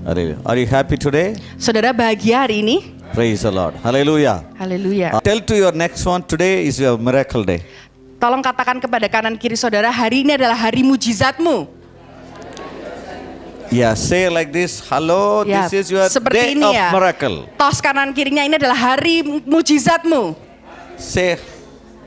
Hallelujah. Are you happy today? Saudara bahagia hari ini? Praise the Lord. Hallelujah. Haleluya. Tell to your next one, today is your miracle day. Tolong katakan kepada kanan kiri saudara, hari ini adalah hari mujizatmu. Yeah, say like this. Hello, Ya, this is your day seperti ini of ya. miracle. Tos kanan kirinya, ini adalah hari mujizatmu. Say,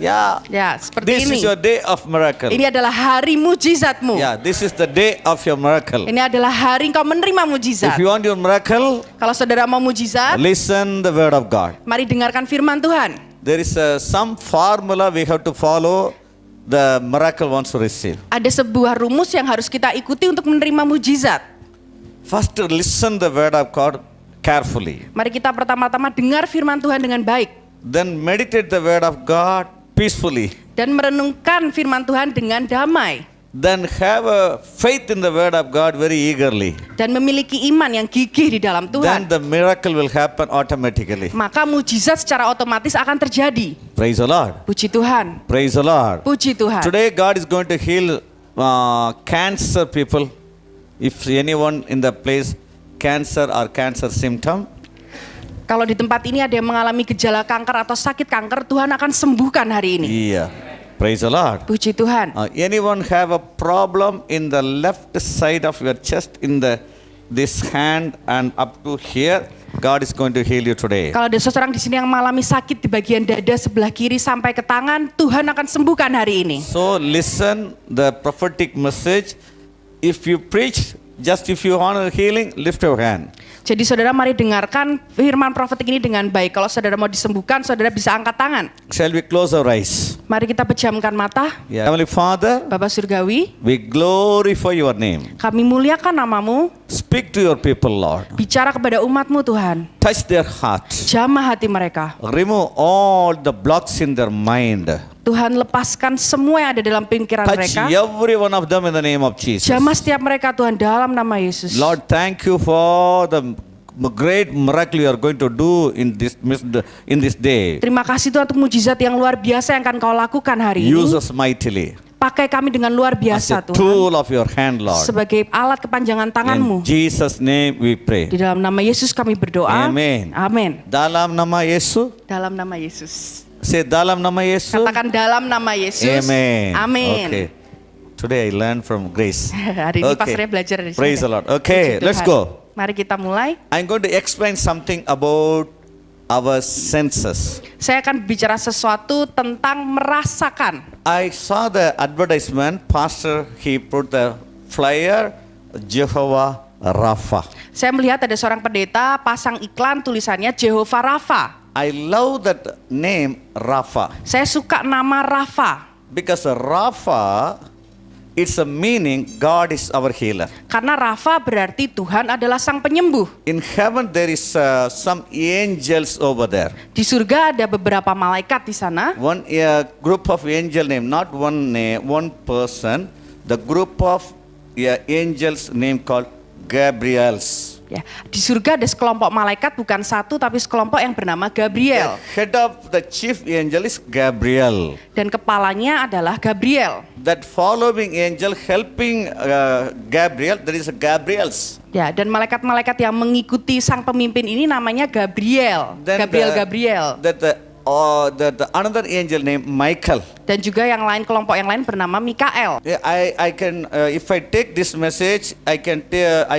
yeah, Ya, seperti this ini. is your day of miracle. Ini adalah hari mujizatmu. Yeah, this is the day of your miracle. Ini adalah hari engkau menerima mujizat. If you want your miracle, Kalau saudara mau mujizat, listen the word of God. mari dengarkan firman Tuhan. There is some formula we have to follow. The miracle wants to receive. Ada sebuah rumus yang harus kita ikuti untuk menerima mujizat. First, listen the word of God carefully. Mari kita pertama-tama dengar firman Tuhan dengan baik. Then meditate the word of God peacefully. Dan merenungkan firman Tuhan dengan damai. Then have a faith in the word of God very eagerly. Dan memiliki iman yang gigih di dalam Then Tuhan. the miracle will happen automatically. Maka mujizat secara otomatis akan terjadi. Praise the Lord. Puji Tuhan. Praise the Lord. Puji Tuhan. Today God is going to heal cancer people. If anyone in the place cancer or cancer symptom, Kalau di tempat ini ada yang mengalami gejala kanker atau sakit kanker, Tuhan akan sembuhkan hari ini. yeah. Praise the Lord. Puji Tuhan. Anyone have a problem in the left side of your chest, in this hand and up to here, God is going to heal you today. Kalau ada seseorang di sini yang mengalami sakit di bagian dada sebelah kiri sampai ke tangan, Tuhan akan sembuhkan hari ini. So listen the prophetic message. If you preach, just if you want a healing, lift your hand. Jadi saudara mari dengarkan firman profetik ini dengan baik. Kalau saudara mau disembuhkan, saudara bisa angkat tangan. Shall we close our eyes? Mari kita pejamkan mata. Yeah. Heavenly Father, Bapa Surgawi, we glorify your name. kami muliakan namamu. Speak to your people, Lord. Bicara kepada umatmu Tuhan. Touch their heart. Jamah hati mereka. Remove all the blocks in their mind. Tuhan lepaskan semua yang ada dalam pikiran Touch mereka. every one of them in the name of Jesus. Jamah setiap mereka Tuhan dalam nama Yesus. Lord, thank you for the great miracle you are going to do in this day. Terima kasih Tuhan untuk mujizat yang luar biasa yang akan kau lakukan hari Use ini. us mightily Pakai kami dengan luar as biasa a Tuhan. tool of your hand, Lord. Sebagai alat kepanjangan In tanganmu. Jesus' name we pray. Di dalam nama Yesus kami berdoa. Amen. Amin. Dalam nama Yesus. Dalam nama Yesus. Say dalam nama Yesus. Katakan dalam nama Yesus. Amen. Amin. Okay. Today I learned from Grace. Hari ini pastornya belajar dari Praise the sana. Lord. Okay, Puji let's Tuhan. go. Mari kita mulai. I'm going to explain something about our senses. Saya akan bicara sesuatu tentang merasakan. I saw the advertisement. Pastor, he put the flyer, Jehovah Rapha. Saya melihat ada seorang pendeta pasang iklan tulisannya Jehovah Rafa. I love that name Rapha Saya suka nama Rafa because Rapha, it's a meaning God is our healer. karena Rafa berarti Tuhan adalah sang penyembuh. In heaven there is some angels over there. Di surga ada beberapa malaikat di sana. One group of angel name, not one name, one person. The group of angels name called Gabriels. Ya, di surga ada sekelompok malaikat bukan satu tapi sekelompok yang bernama Gabriel. The head of the chief angel is Gabriel. Dan kepalanya adalah Gabriel. That following angel helping Gabriel, there is a Gabriels. Ya, dan malaikat-malaikat yang mengikuti sang pemimpin ini namanya Gabriel. Then Gabriel. the another angel named Michael. Dan juga yang lain, kelompok yang lain bernama Mikael. Yeah, I can if I take this message, I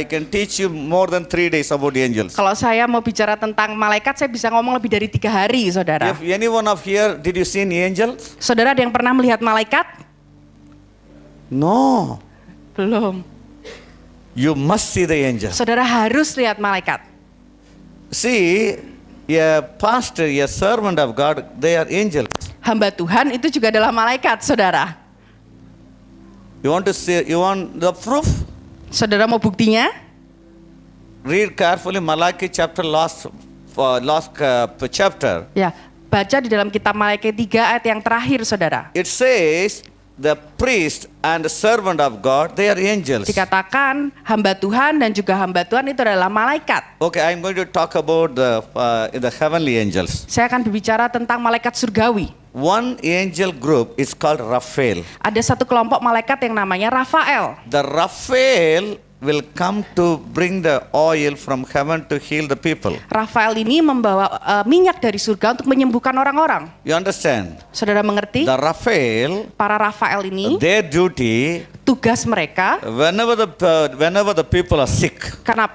can teach you more than 3 days about the angels. Kalau saya mau bicara tentang malaikat, saya bisa ngomong lebih dari 3 hari, saudara. If anyone of here, did you see any angels? Saudara ada yang pernah melihat malaikat? No. Belum. You must see the angels. Saudara harus lihat malaikat. See, a pastor, a servant of God, they are angels. Hamba Tuhan itu juga adalah malaikat, saudara. You want to see? You want the proof? Saudara mau buktinya? Read carefully Malachi chapter last chapter. Ya, baca di dalam kitab Malaiki 3 ayat yang terakhir, saudara. It says the priest and the servant of God, they are angels. Dikatakan hamba Tuhan dan juga hamba Tuhan itu adalah malaikat. Okay, I'm going to talk about the heavenly angels. Saya akan berbicara tentang malaikat surgawi. One angel group is called Raphael. Ada satu kelompok malaikat yang namanya Rafael. The Raphael will come to bring the oil from heaven to heal the people. Rafael ini membawa minyak dari surga untuk menyembuhkan orang-orang. You understand? Saudara mengerti? The Raphael, Para Rafael ini, their duty, tugas mereka, whenever the people are sick, karena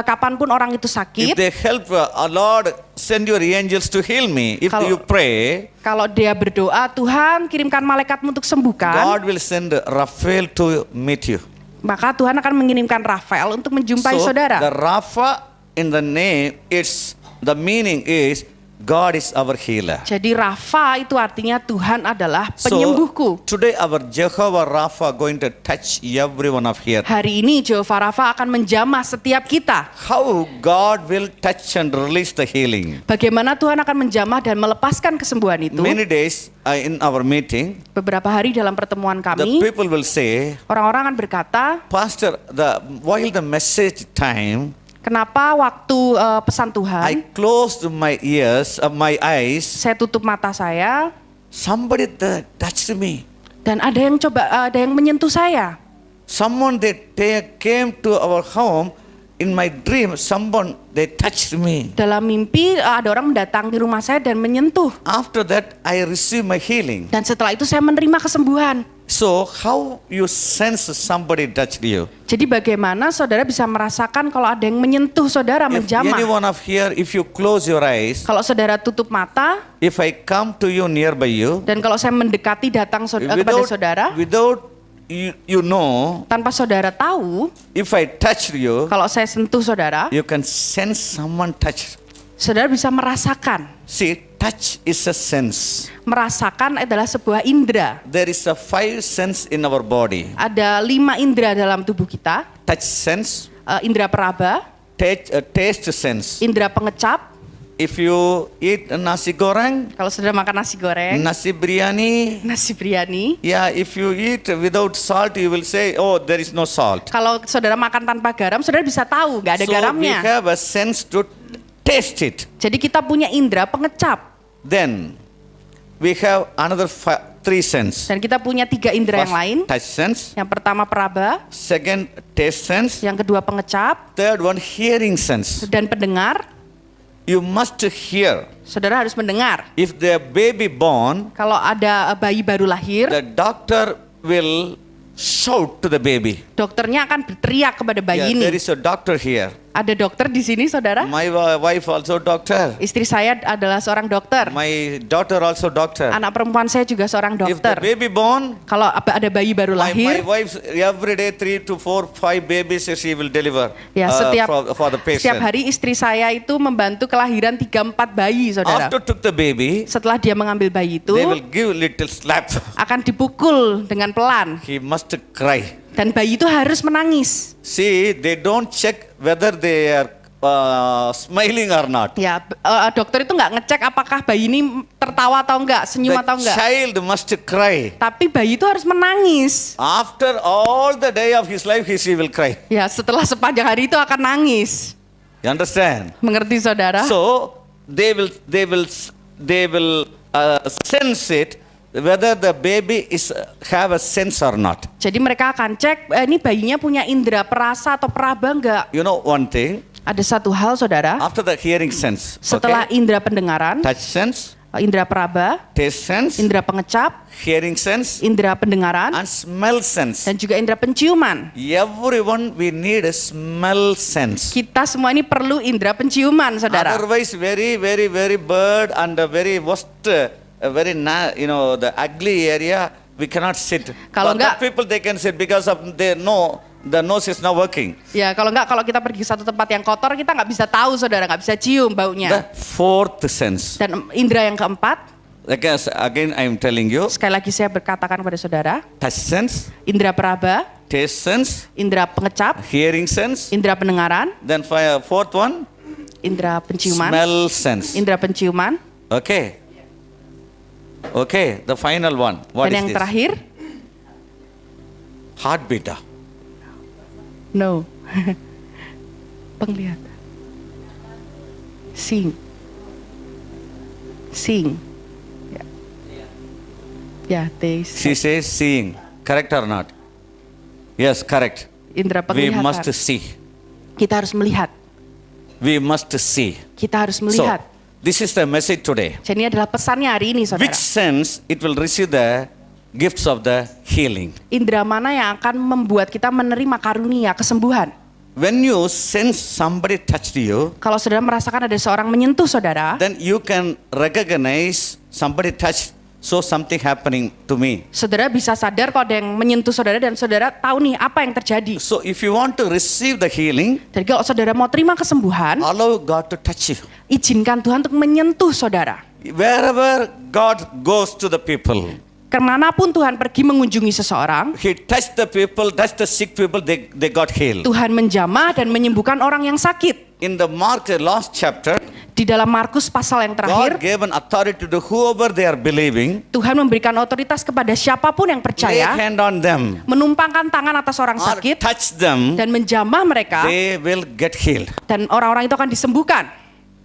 kapanpun orang itu if sakit, they help, Lord, send your angels to heal me. If Kalau- you pray, kalau dia berdoa, Tuhan kirimkan malaikatmu untuk sembuhkan, God will send Raphael to meet you. maka Tuhan akan mengirimkan Rafael untuk menjumpai So saudara. the Rapha in the name, the meaning is God is our healer. Jadi Rafa itu artinya Tuhan adalah penyembuhku. So today our Jehovah Rapha going to touch every one of here. Hari ini Jehovah Rafa akan menjamah setiap kita. How God will touch and release the healing. Bagaimana Tuhan akan menjamah dan melepaskan kesembuhan itu? Many days in our meeting, Beberapa hari dalam pertemuan the kami, people will say, orang-orang akan berkata, Pastor, while the message time, kenapa waktu pesan I Tuhan, closed my ears, my eyes, saya tutup mata saya, somebody touched me. dan ada yang menyentuh saya. Someone they came to our home in my dream. Someone they touched me. Dalam mimpi ada orang mendatangi rumah saya dan menyentuh. After that, I received my healing. Dan setelah itu saya menerima kesembuhan. So how you sense somebody touched you? Jadi bagaimana saudara bisa merasakan kalau ada yang menyentuh saudara, If menjamah? anyone of here, if you close your eyes, Kalau saudara tutup mata if I come to you nearby you, dan kalau saya mendekati datang kepada saudara, without you know, tanpa saudara tahu, if I touch you, kalau saya sentuh saudara, you can sense someone touch. saudara bisa merasakan. See, touch is a sense. Merasakan adalah sebuah indera. There is a 5 sense in our body. Ada 5 indera dalam tubuh kita. Touch sense, Indera peraba, taste sense. indera pengecap. If you eat nasi goreng, Kalau saudara makan nasi goreng, nasi biryani, nasi biryani. yeah, if you eat without salt, you will say, oh, there is no salt. Kalau saudara makan tanpa garam, saudara bisa tahu nggak ada So we garamnya. have a sense to taste it. Jadi kita punya indera pengecap. Then we have another 3 sense. Dan kita punya 3 indera yang lain. Touch sense, Yang pertama peraba, second taste sense, yang kedua pengecap, third one hearing sense. dan pendengar. You must hear. Saudara harus mendengar. If the baby born, Kalau ada bayi baru lahir, the doctor will shout to the baby. dokternya akan berteriak kepada bayi Yeah, there ini. is a doctor here. Ada dokter di sini, saudara. My wife also doctor. Istri saya adalah seorang dokter. My daughter also doctor. Anak perempuan saya juga seorang If the dokter. baby born, Kalau ada bayi baru my lahir, wife every day 3 to 4, 5 babies she will deliver ya for the setiap patient. hari istri saya itu membantu kelahiran 3-4 bayi, saudara. After took the baby, Setelah dia mengambil bayi itu, they will give little slap. akan dipukul dengan pelan. He must cry. Dan bayi itu harus menangis. See, they don't check whether they are smiling or not. Ya, dokter itu nggak ngecek apakah bayi ini tertawa atau enggak, senyum atau The enggak. child must cry. Tapi bayi itu harus menangis. After all the day of his life, he will cry. Ya, setelah sepanjang hari itu akan nangis. You understand? Mengerti, saudara? So they will sense it whether the baby is have a sense or not. Jadi mereka akan cek ini bayinya punya indera perasa atau peraba enggak. You know one thing. Ada satu hal, saudara. After the hearing sense, Setelah okay? indera pendengaran, Touch sense, indera peraba, taste sense, indera pengecap, hearing sense, indera pendengaran, and smell sense. dan juga indera penciuman. Everyone we need a smell sense. Kita semua ini perlu indera penciuman, saudara. Otherwise, very bird and a very worst, the ugly area we cannot sit. Kalau But that enggak- people they can sit because of they know the nose is not working. Ya, kalau enggak, kalau kita pergi ke satu tempat yang kotor, kita nggak bisa tahu, saudara, nggak bisa cium baunya. The 4th sense. Dan indera yang keempat, Again, I am telling you, sekali lagi saya berkatakan kepada saudara, touch sense, indera peraba, taste sense, indera pengecap, hearing sense, indera pendengaran, then 4th one, indera penciuman, smell sense. indera penciuman, Okay. Okay, the final one. What dan is yang this? terakhir, Heartbeat. no, penglihatan, sing, ya, She says seeing. Correct or not? Yes, correct. Indera We must penglihatan. see. Kita harus melihat. We must see. Kita harus So, melihat. this is the message today. Jadi ini adalah pesannya hari ini, saudara. Which sense it will receive the gifts of the healing? Indera mana yang akan membuat kita menerima karunia kesembuhan? When you sense somebody touched you, Kalau saudara merasakan ada seorang menyentuh saudara, then you can recognize somebody touched, so something happening to me. saudara bisa sadar kalau ada yang menyentuh saudara dan saudara tahu nih apa yang terjadi. So if you want to receive the healing, Jadi kalau saudara mau terima kesembuhan, allow God to touch you. izinkan Tuhan untuk menyentuh saudara. Wherever God goes to the people, Kemanapun Tuhan pergi mengunjungi seseorang, He touched the people, touched the sick people, they got healed. Tuhan menjamah dan menyembuhkan orang yang sakit. In the Mark, the last chapter, Di dalam Markus pasal yang God terakhir, gave an authority to whoever they are believing, Tuhan memberikan otoritas kepada siapapun yang lay percaya, hand on them, menumpangkan tangan atas orang or sakit touch them, dan menjamah mereka, they will get healed. dan orang-orang itu akan disembuhkan.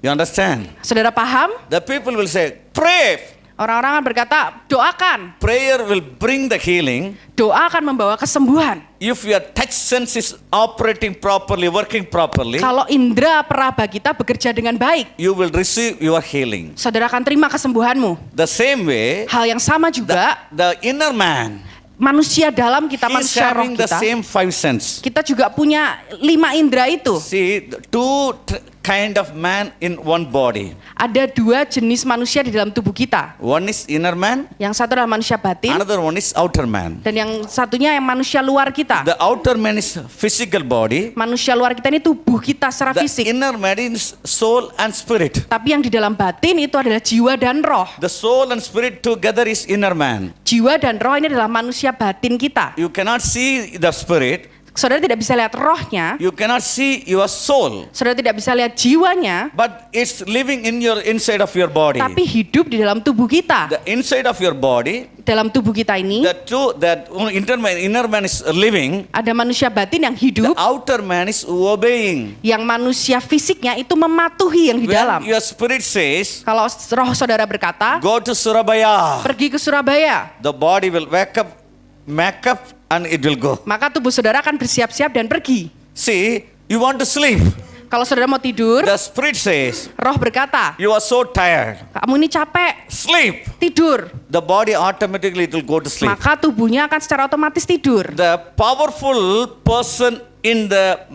You understand? Saudara paham? The people will say, pray. Orang-orang akan berkata, doakan. Prayer will bring the healing. Doa akan membawa kesembuhan. If your touch sense is operating properly, working properly, Kalau indera peraba kita bekerja dengan baik, you will receive your healing. saudara akan terima kesembuhanmu. The same way, Hal yang sama juga, the inner man, manusia dalam kita, he's manusia roh having the kita, same five sense. kita juga punya 5 indera itu. See, two kind of man in one body. Ada 2 jenis manusia di dalam tubuh kita. One is inner man, Yang satu adalah manusia batin, another one is outer man. dan yang satunya yang manusia luar kita. The outer man is physical body. Manusia luar kita ini tubuh kita secara The fisik. inner man is soul and spirit. Tapi yang di dalam batin itu adalah jiwa dan roh. The soul and spirit together is inner man. Jiwa dan roh ini adalah manusia batin kita. You cannot see the spirit. Saudara tidak bisa lihat rohnya, You cannot see your soul. saudara tidak bisa lihat jiwanya, But it's living in your inside of your body. tapi hidup di dalam tubuh kita. The inside of your body, Dalam tubuh kita ini that inner man is living. ada manusia batin yang The hidup, outer man is obeying. yang manusia fisiknya itu mematuhi yang di dalam. When your spirit says, Kalau roh saudara berkata, go to Surabaya, pergi ke Surabaya, the body will wake up, make up, and it will go. maka tubuh saudara akan bersiap-siap dan pergi. See, you want to sleep. Kalau saudara mau tidur, The spirit says, roh berkata, you are so tired. kamu ini capek, Sleep. tidur. The body automatically it will go to sleep. Maka tubuhnya akan secara otomatis tidur. The powerful person in the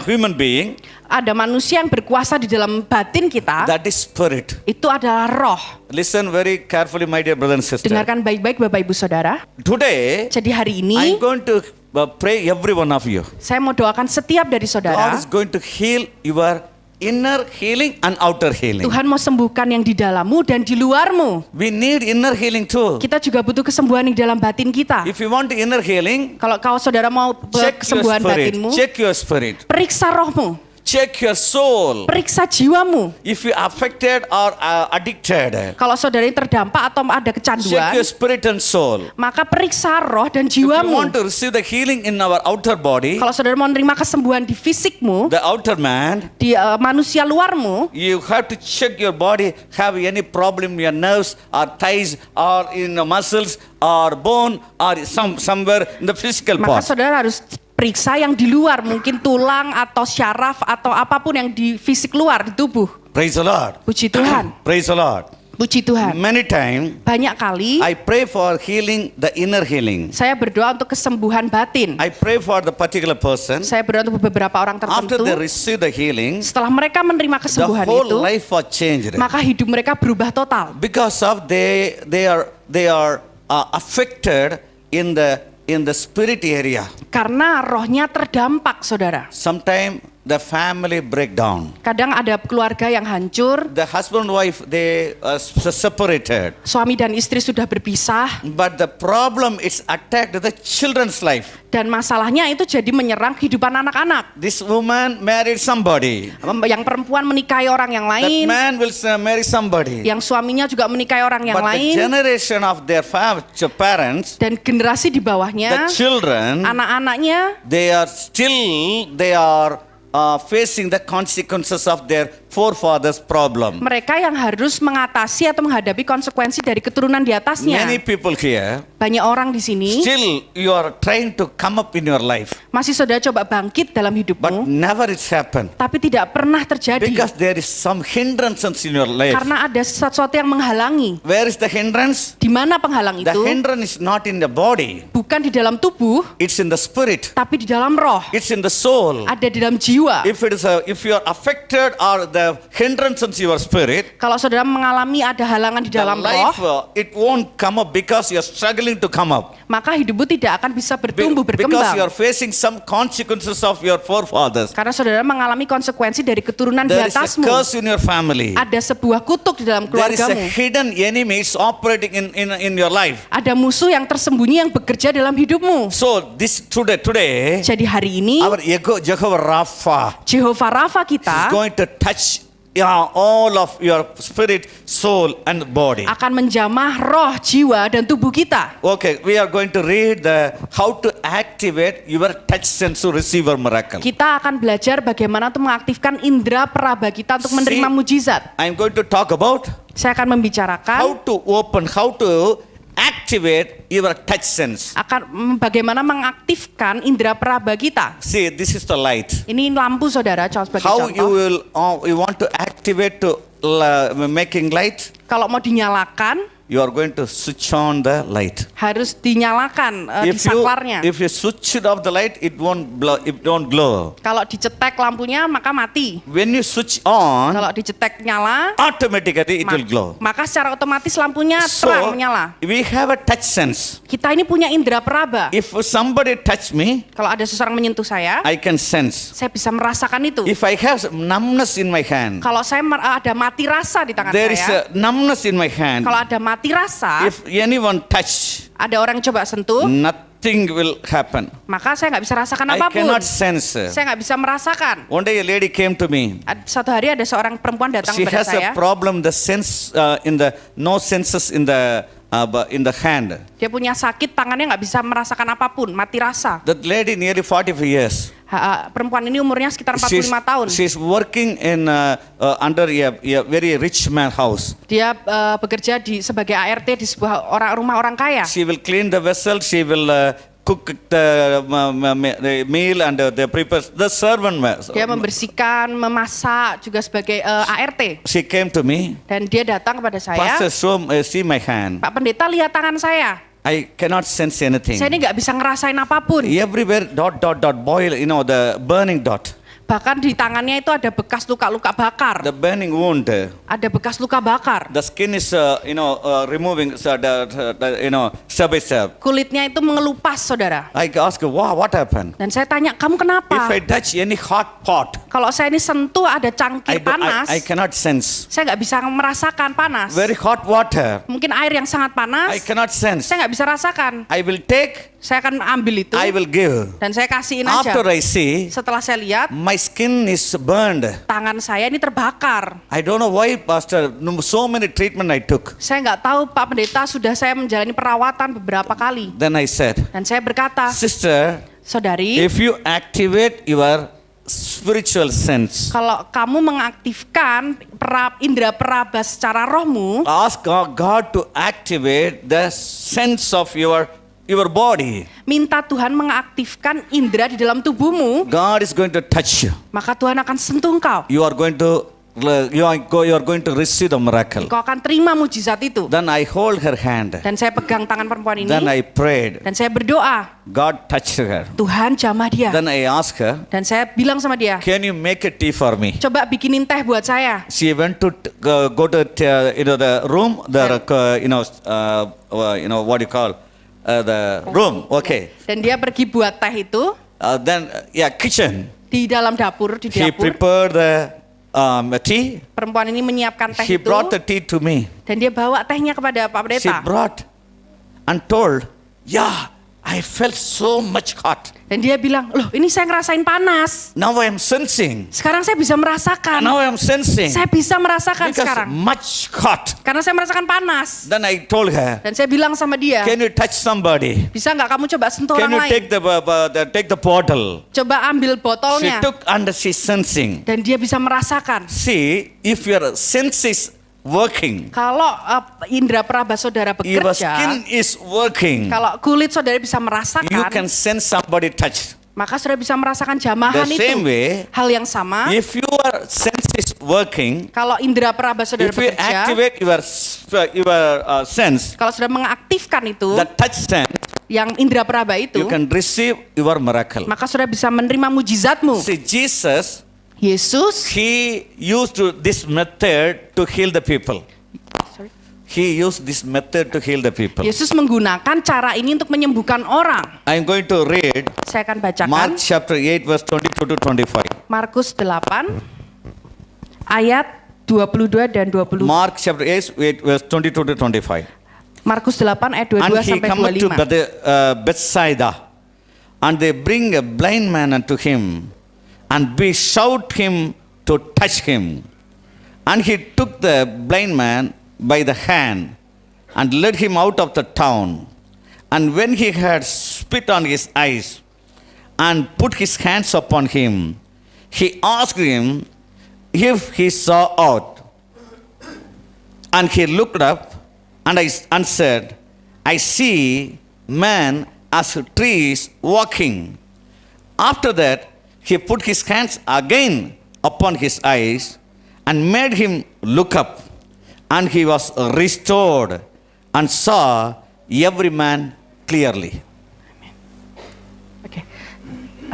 human being, Ada manusia yang berkuasa di dalam batin kita, that is spirit. itu adalah roh. Listen very carefully, my dear brother and sister. Dengarkan baik-baik Bapak Ibu Saudara. Today, Jadi hari ini I'm going to pray every one of you. saya mau doakan setiap dari God saudara. is going to heal your inner healing and outer healing. Tuhan mau sembuhkan yang di dalammu dan di luarmu. We need inner healing too. Kita juga butuh kesembuhan di dalam batin kita. If you want inner healing, Kalau kau saudara mau check your kesembuhan spirit. batinmu, Check your spirit. periksa rohmu, Check your soul. periksa jiwamu. If you affected or addicted, Kalau saudara ini terdampak atau ada check kecanduan, your spirit and soul. maka periksa roh dan If you want jiwamu. to receive the healing in our outer body, Kalau saudara mau menerima kesembuhan di fisikmu, the outer man, di manusia luarmu, you have to check your body, have any problem in your nerves or thighs or in the muscles or bone or somewhere in the physical maka part. saudara harus periksa yang di luar, mungkin tulang atau syaraf atau apapun yang di fisik luar di tubuh. Praise the Lord. Puji Tuhan, Praise the Lord. puji Tuhan. Many times Banyak kali I pray for healing, the inner healing. saya berdoa untuk kesembuhan batin. I pray for the particular person. Saya berdoa untuk beberapa orang After they tertentu. receive the healing, Setelah mereka menerima the kesembuhan whole itu, life was changed. maka hidup mereka berubah total. Because of they are affected in the spirit area. Karena rohnya terdampak, saudara. Sometimes the family breakdown. Kadang ada keluarga yang hancur, The husband and wife they separated. suami dan istri sudah berpisah, But the problem is attacked the children's life. dan masalahnya itu jadi menyerang kehidupan anak-anak. This woman married somebody. Yang perempuan menikahi orang yang That lain, man will marry somebody. yang suaminya juga menikahi orang yang But the lain, generation of their parents, dan generasi di the bawahnya, children, anak-anaknya they are facing the consequences of their forefathers' problem. Mereka yang harus mengatasi atau menghadapi konsekuensi dari keturunan di atasnya. Many people here, Banyak orang di sini still you are trying to come up in your life, masih saudara coba bangkit dalam but hidupmu, never it's happened. tapi tidak pernah terjadi. Because there is some hindrances in your life. Karena ada sesuatu yang menghalangi. Where is the hindrance? Di mana penghalang The itu? hindrance is not in the body, Bukan di dalam tubuh, it's in the spirit, tapi di dalam roh. it's in the soul. Ada di dalam jiwa. If you are affected or the hindrance in your spirit, Kalau saudara mengalami ada halangan di the dalam roh, life it won't come up because you are struggling to come up. maka hidupmu tidak akan bisa bertumbuh, Because berkembang. you are facing some consequences of your forefathers. Karena saudara mengalami konsekuensi dari keturunan di There is a atasmu. curse in your family. Ada sebuah kutuk di dalam There is a keluargamu. hidden enemy is operating in your life. Ada musuh yang tersembunyi yang bekerja dalam hidupmu. So this today Jadi hari ini our Jehovah Rapha Jehovah Rafa is kita going to touch all of your spirit, soul and body. akan menjamah roh, jiwa, dan tubuh kita. Okay, we are going to read how to activate your touch sense to receive a miracle. Kita akan belajar bagaimana untuk mengaktifkan indera peraba kita untuk menerima See, mujizat. I'm going to talk about Saya akan membicarakan how to activate your touch sense. bagaimana mengaktifkan indera peraba kita. See, this is the light. Ini lampu saudara, sebagai How you contoh. will you want to activate to making light? Kalau mau dinyalakan, You are going to switch on the light. harus dinyalakan disaklarnya. If you switch it off the light, it won't blow. It don't glow. Kalau dicetek lampunya maka mati. When you switch on, Kalau dicetek nyala, automatically it will glow. maka secara otomatis lampunya terang menyala. we have a touch sense. Kita ini punya indera peraba. If somebody touch me, Kalau ada seseorang menyentuh saya I can sense. bisa merasakan itu. If I have some numbness in my hand, Kalau saya ada mati rasa di tangan there is saya. a numbness in my hand. Kalau ada mati rasa, If anyone touch, ada orang coba sentuh, nothing will happen. maka saya nggak bisa rasakan I apapun. cannot sense. Saya nggak bisa merasakan. One day a lady came to me. Suatu hari ada seorang perempuan datang She kepada has saya. a problem. The sense no senses in the hand. Dia punya sakit, tangannya nggak bisa merasakan apapun, mati rasa. That lady nearly 45 years. Perempuan ini umurnya sekitar 45 tahun. She's working in under a very rich man house. Dia bekerja sebagai ART di sebuah rumah orang kaya. She will clean the vessel. She will cook the meal and the prepare the servant. Dia membersihkan, memasak juga sebagai ART. She came to me. Dan dia datang kepada saya. Pastor, see my hand. Pak Pendeta, lihat tangan saya. I cannot sense anything. Saya ini nggak bisa ngerasain apapun. Everywhere dot boil. The burning dot. Bahkan di tangannya itu ada bekas luka-luka bakar. The burning wound. Ada bekas luka bakar. The skin is removing step by step. Kulitnya itu mengelupas, saudara. I ask her, wow, what happened? Dan saya tanya, kamu If kenapa? I touch any hot pot, Kalau saya ini sentuh ada cangkir panas, I cannot sense. saya nggak bisa merasakan panas. Very hot water, Mungkin air yang sangat I panas, cannot sense. saya nggak bisa rasakan. I will take, Saya akan ambil itu I will give. dan saya kasihin aja. After I see, Setelah saya lihat, my skin is burned. tangan saya ini terbakar. I don't know why, Pastor. So many treatment I took. Saya nggak tahu, Pak Pendeta, sudah saya menjalani perawatan beberapa kali. Then I said, Dan saya berkata, Sister, saudari, if you activate your spiritual sense, kalau kamu mengaktifkan indera peraba secara rohmu, ask God to activate the sense of your body. minta Tuhan mengaktifkan indera di dalam tubuhmu, God is going to touch you. maka Tuhan akan sentuh engkau. You are going to receive the miracle. Engkau akan terima mujizat itu. Then I hold her hand. Dan saya pegang tangan perempuan ini, Then I prayed. dan saya berdoa, God touched her. Tuhan jamah dia. Then I asked her, Dan saya bilang sama dia, can you make a tea for me? coba bikinin teh buat saya. She went to go to the room, what do you call the room? Okay. Dan dia pergi buat teh itu Then kitchen. di dalam dapur, di She dapur. prepared the tea. Perempuan ini menyiapkan teh She itu, brought the tea to me. dan dia bawa tehnya kepada Pak She Pendeta. brought and told, yeah, I felt so much hot. Dan dia bilang, loh ini saya ngerasain panas. Now I am sensing. Sekarang saya bisa merasakan. Now I am sensing. Saya bisa merasakan Because sekarang. much hot. Karena saya merasakan panas. Then I told her, Dan saya bilang sama dia, can you touch somebody? bisa nggak kamu coba sentuh Can orang you lain? take the bottle? Coba ambil She botolnya. took and she's sensing. Dan dia bisa merasakan. See, if your sense is working, Kalau indera peraba saudara your bekerja, skin is working, kalau kulit saudara bisa you merasakan, can sense somebody touch. maka saudara bisa merasakan jamahan The itu. same way, Hal yang sama, if your sense is working, kalau indera peraba saudara if you bekerja, activate your sense, kalau saudara mengaktifkan itu, the touch sense, yang indera peraba itu, you can receive your miracle. maka saudara bisa menerima mujizatmu. See, Jesus, Yesus, he used this method to heal the people. Sorry. He used this method to heal the people. Yesus menggunakan cara ini untuk menyembuhkan orang. I'm going to read Saya akan bacakan Mark chapter 8 verse 22 to 25. Markus 8 ayat 22 dan 20. Mark chapter 8 verse 22 to 25. Markus 8 ayat 22 And he sampai cometh to 25. Bethsaida, and they bring a blind man unto him, and besought him to touch him. And he took the blind man by the hand, and led him out of the town. And when he had spit on his eyes, and put his hands upon him, he asked him if he saw aught. And he looked up and said, I see man as trees walking. After that, he put his hands again upon his eyes and made him look up. And he was restored and saw every man clearly. Oke.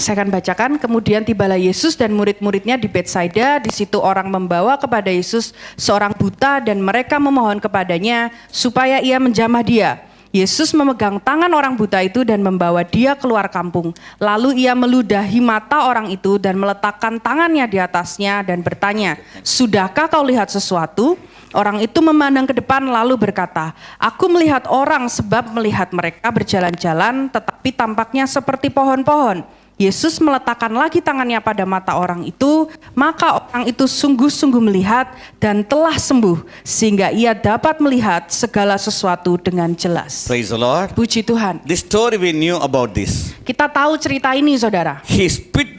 Saya akan bacakan. Kemudian tibalah Yesus dan murid-muridnya di Betsaida. Di situ orang membawa kepada Yesus seorang buta dan mereka memohon kepadanya supaya ia menjamah dia. Yesus memegang tangan orang buta itu dan membawa dia keluar kampung. Lalu ia meludahi mata orang itu dan meletakkan tangannya di atasnya dan bertanya, sudahkah kau lihat sesuatu? Orang itu memandang ke depan lalu berkata, aku melihat orang sebab melihat mereka berjalan-jalan tetapi tampaknya seperti pohon-pohon. Yesus meletakkan lagi tangannya pada mata orang itu, maka orang itu sungguh-sungguh melihat dan telah sembuh, sehingga ia dapat melihat segala sesuatu dengan jelas. Praise the Lord. Puji Tuhan. This story we knew about this. Kita tahu cerita ini, saudara. He spit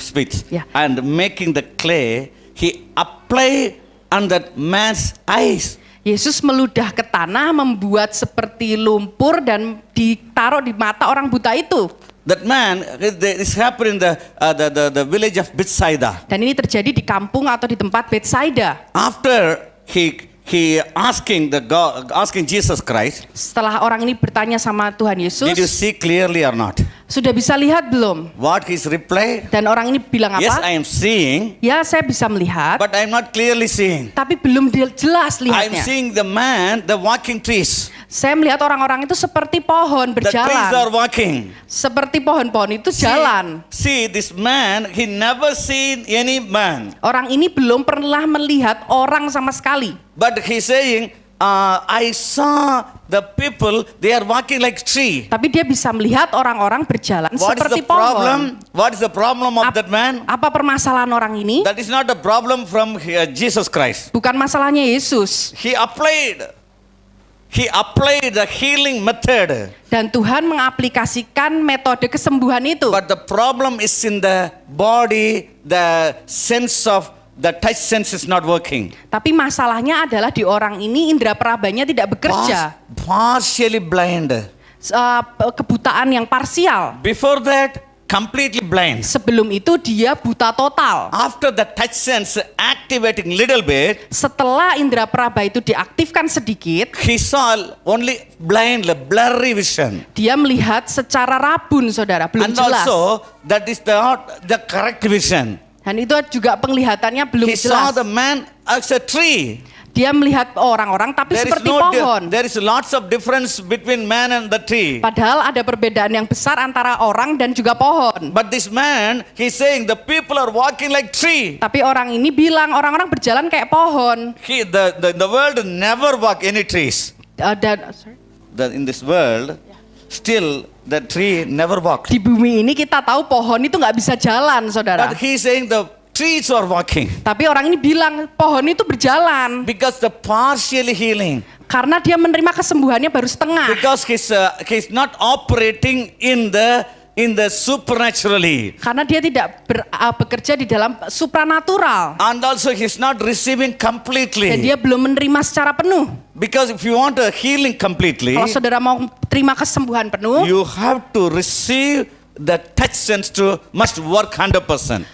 spit Yeah. and making the clay, he applied on that man's eyes. Yesus meludah ke tanah, membuat seperti lumpur dan ditaruh di mata orang buta itu. That man, this happened in the village of Bethsaida. Dan ini terjadi di kampung atau di tempat Betsaida. After he asking Jesus Christ, Setelah orang ini bertanya sama Tuhan did you Yesus, see clearly or not? sudah bisa lihat belum? What his reply? Dan orang ini bilang Yes, apa? I am seeing, Ya, saya bisa melihat, but I am not clearly seeing. tapi belum jelas I am lihatnya. seeing the man, the walking trees. Saya melihat orang-orang itu seperti pohon The trees are berjalan. walking. Seperti pohon-pohon itu jalan. See, this man, he never seen any man. Orang ini belum pernah melihat orang sama sekali. But he's saying, I saw the people, they are walking like tree. Tapi dia bisa melihat orang-orang berjalan What is seperti the problem? pohon. What is the problem of that man? Apa permasalahan orang ini? That is not a problem from Jesus Christ. Bukan masalahnya Yesus. He applied the healing method. Dan Tuhan mengaplikasikan metode kesembuhan itu. But the problem is in the body, the sense of the touch sense is not working. Tapi masalahnya adalah di orang ini indera perabanya tidak bekerja. Partially blind. Kebutaan yang parsial. Before that, completely blind. Sebelum itu dia buta total. After the touch sense activating little bit, Setelah indera peraba itu diaktifkan sedikit, he saw only blind, blurry vision. dia melihat secara rabun, saudara, belum And jelas. also, that is not the correct vision. Dan itu juga penglihatannya belum He saw jelas. the man as a tree. Dia melihat orang-orang tapi seperti pohon. There is lots of difference between man and the tree. Padahal ada perbedaan yang besar antara orang dan juga pohon. But this man, he's saying the people are walking like tree. Tapi orang ini bilang orang-orang berjalan kayak pohon. The world never walk any trees. Sorry. In this world, still the tree never walked. Di bumi ini kita tahu pohon itu nggak bisa jalan, saudara. But he is saying the trees are walking Tapi orang ini bilang pohon itu berjalan because the partial healing. karena dia menerima kesembuhannya baru setengah. Because he's not operating in the supernaturally. Karena dia tidak bekerja di dalam supranatural. And also he's not receiving Dan completely. dia belum menerima secara penuh. Because if you want a healing completely, Kalau saudara mau terima kesembuhan penuh, you have to receive the touch sense to must work 100%.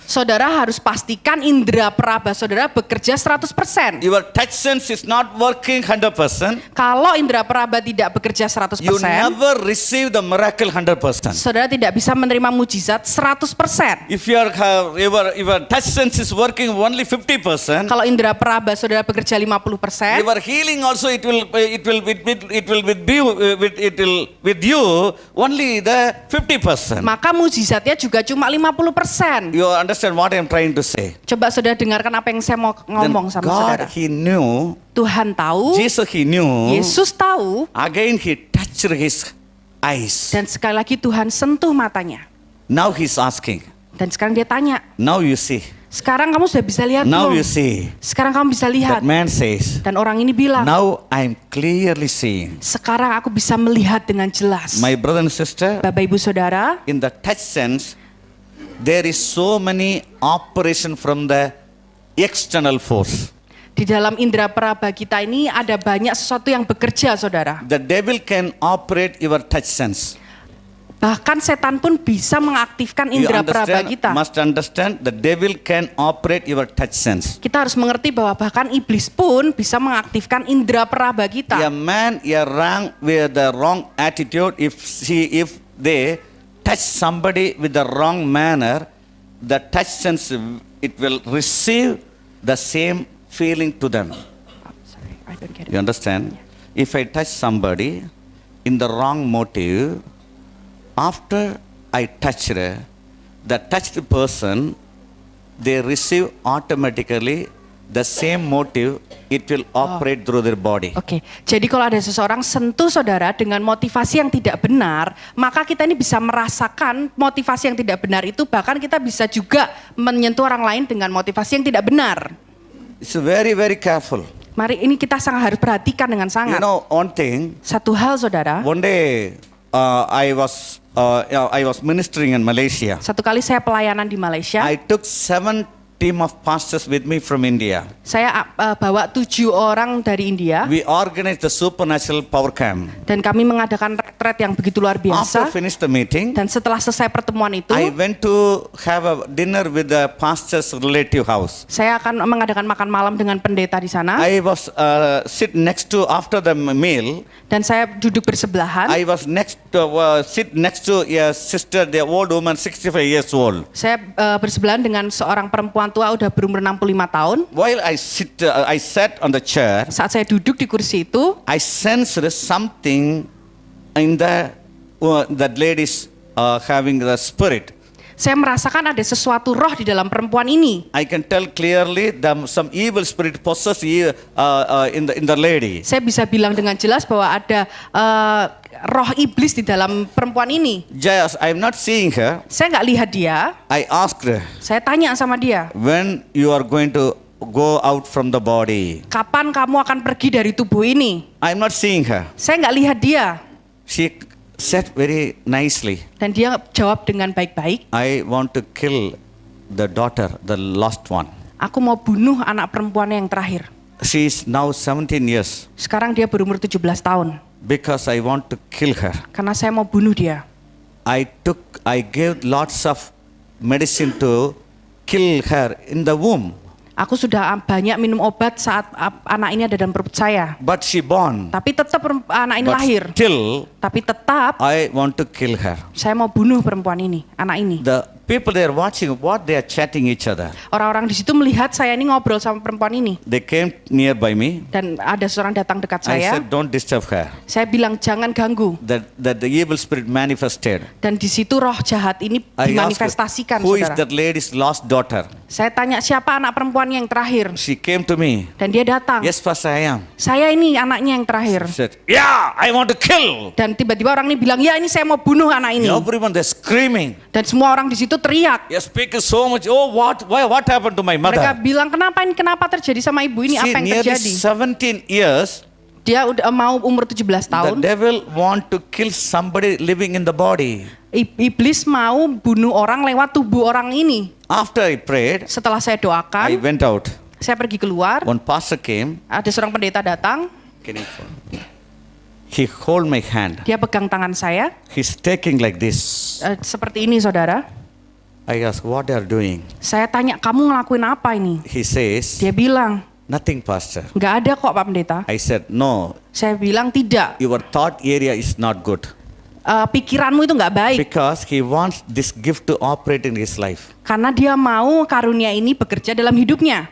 saudara harus pastikan indera peraba saudara bekerja 100%. Your touch sense is not working 100%. Kalau indera peraba tidak bekerja 100%, You never receive the miracle 100%. saudara tidak bisa menerima mujizat 100%. If your touch sense is working only 50%, Kalau indera peraba saudara bekerja 50%, your healing also it will with you only the 50%. maka mujizatnya juga cuma 50%. You understand what I am trying to say? Coba saudara dengarkan apa yang saya mau Then ngomong sama God, saudara. He knew, Tuhan tahu, Jesus He knew, Yesus tahu, again He touched His eyes. dan sekali lagi Tuhan sentuh matanya. Now He's asking, Dan sekarang dia tanya, now you see, sekarang kamu sudah bisa lihat now belum? you see. Sekarang kamu bisa lihat. That man says, Dan orang ini bilang, now I'm clearly seeing. sekarang aku bisa melihat dengan jelas. My brother and sister, Bapak Ibu Saudara, in the touch sense, there is so many operation from the external force. di dalam indera peraba kita ini ada banyak sesuatu yang bekerja, saudara. The devil can operate your touch sense. Bahkan setan pun bisa mengaktifkan You indera peraba kita. must understand, the devil can operate your touch sense. Kita harus mengerti bahwa bahkan iblis pun bisa mengaktifkan indera peraba kita. A man, with the wrong attitude, if they touch somebody with the wrong manner, the touch sense, it will receive the same feeling to them. Sorry, I don't get it. You understand? If I touch somebody in the wrong motive, after I touched the touched person, they receive automatically the same motive, it will operate through their body. Oke, jadi kalau ada seseorang sentuh saudara dengan motivasi yang tidak benar, maka kita ini bisa merasakan motivasi yang tidak benar itu, bahkan kita bisa juga menyentuh orang lain dengan motivasi yang tidak benar. It's very, very careful. Mari ini kita sangat harus perhatikan dengan You sangat. know, one thing, Satu hal saudara, one day I was ministering in Malaysia. satu kali saya pelayanan di Malaysia, I took 7 team of pastors with me from India. saya bawa 7 orang dari India, We organized the supernatural power camp. dan kami mengadakan retret yang begitu luar After biasa. finish the meeting, Dan setelah selesai pertemuan itu, I went to have a dinner with the pastor's relative house. saya akan mengadakan makan malam dengan pendeta di sana. I was sit next to after the meal. Dan saya duduk bersebelahan. I was sit next to a sister, the old woman, 65 years old. Saya bersebelahan dengan seorang perempuan tua udah berumur 65 tahun. While I sat on the chair, Saat saya duduk di kursi itu, I sensed something in that lady's having the spirit. saya merasakan ada sesuatu roh di dalam perempuan ini. I can tell clearly some evil spirit possessed in the lady. Saya bisa bilang dengan jelas bahwa ada roh iblis di dalam perempuan ini. Just I'm not seeing her. Saya nggak lihat dia. I asked her, Saya tanya sama dia, when you are going to go out from the body? kapan kamu akan pergi dari tubuh ini? I'm not seeing her. Saya nggak lihat dia. She said very nicely, Dan dia jawab dengan baik-baik, I want to kill the daughter, the last one. aku mau bunuh anak perempuannya yang terakhir. She is now 17 years Sekarang dia berumur 17 tahun. because I want to kill her. Karena saya mau bunuh dia. I gave lots of medicine to kill her in the womb, Aku sudah banyak minum obat saat anak ini ada dalam perut saya. but she born. Tapi tetap anak ini But lahir. still, Tapi tetap I want to kill her. saya mau bunuh perempuan ini, anak ini. The people they are watching what they are chatting each other. Orang-orang di situ melihat saya ini ngobrol sama perempuan ini. They came nearby me. Dan ada seorang datang dekat I saya. said, don't disturb her. Saya bilang jangan ganggu. That the evil spirit manifested. Dan di situ roh jahat ini I asked, dimanifestasikan, who is saudara. that lady's lost daughter? Saya tanya siapa anak perempuannya yang terakhir. She came to me. Dan dia datang. Yes, Pastor, I am. Saya ini anaknya yang terakhir. She said, yeah, I want to kill. Dan tiba-tiba orang ini bilang, ya ini saya mau bunuh anak ini. Everyone they're screaming. Dan semua orang di situ teriak. You're speaking so much. Oh, what happened to my Mereka mother? bilang kenapa terjadi sama ibu ini, See, apa yang nearly terjadi? 17 years, Dia udah mau umur 17 the tahun. devil want to kill somebody living in the body. Iblis mau bunuh orang lewat tubuh orang ini. After I prayed, Setelah saya I doakan, went out. saya pergi keluar. One pastor came. Ada seorang pendeta datang. He hold my hand. Dia pegang tangan saya. He's taking like this. Seperti ini, saudara. I asked, what they are doing? Saya tanya, kamu ngelakuin apa ini? He says, Dia bilang, nothing, Pastor. nggak ada kok Pak Pendeta. I said, no, Saya bilang tidak. your thought area is not good. Pikiranmu itu nggak baik. Because he wants this gift to operate in his life. Karena dia mau karunia ini bekerja dalam hidupnya.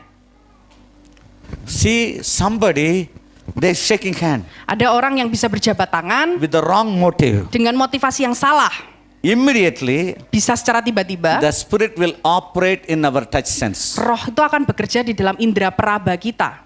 See, somebody, they're shaking hand Ada orang yang bisa berjabat tangan with the wrong motive. dengan motivasi yang salah. Immediately, Bisa secara tiba-tiba, the spirit will operate in our touch sense. roh itu akan bekerja di dalam indera peraba kita.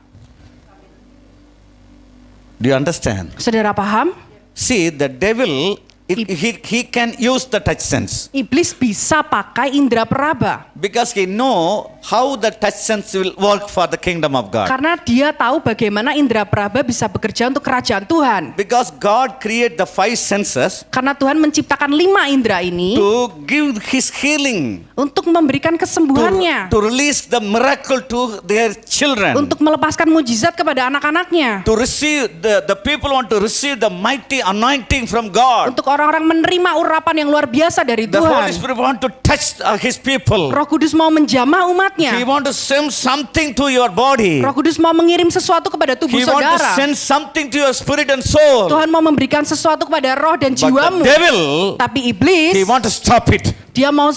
Do you understand? Saudara paham? See, the devil, he can use the touch sense. Iblis bisa pakai indera peraba. Because he know how the touch sense will work for the kingdom of God. Karena dia tahu bagaimana indera peraba bisa bekerja untuk kerajaan Tuhan. Because God create the 5 senses Karena Tuhan menciptakan 5 indera ini to give his healing, untuk memberikan kesembuhannya. to release the miracle to their children, Untuk melepaskan mujizat kepada anak-anaknya. to receive, the people want to receive the mighty anointing from God. Untuk orang-orang menerima urapan yang luar biasa dari The Holy Tuhan. Spirit want to touch his people. Roh Kudus mau menjamah He umatnya. want to send something to your body. Roh Kudus mau mengirim sesuatu kepada tubuh He want to saudara. send something to your spirit and soul. Tuhan mau memberikan sesuatu kepada roh dan But the jiwamu. devil, Tapi he iblis, want to stop it. dia mau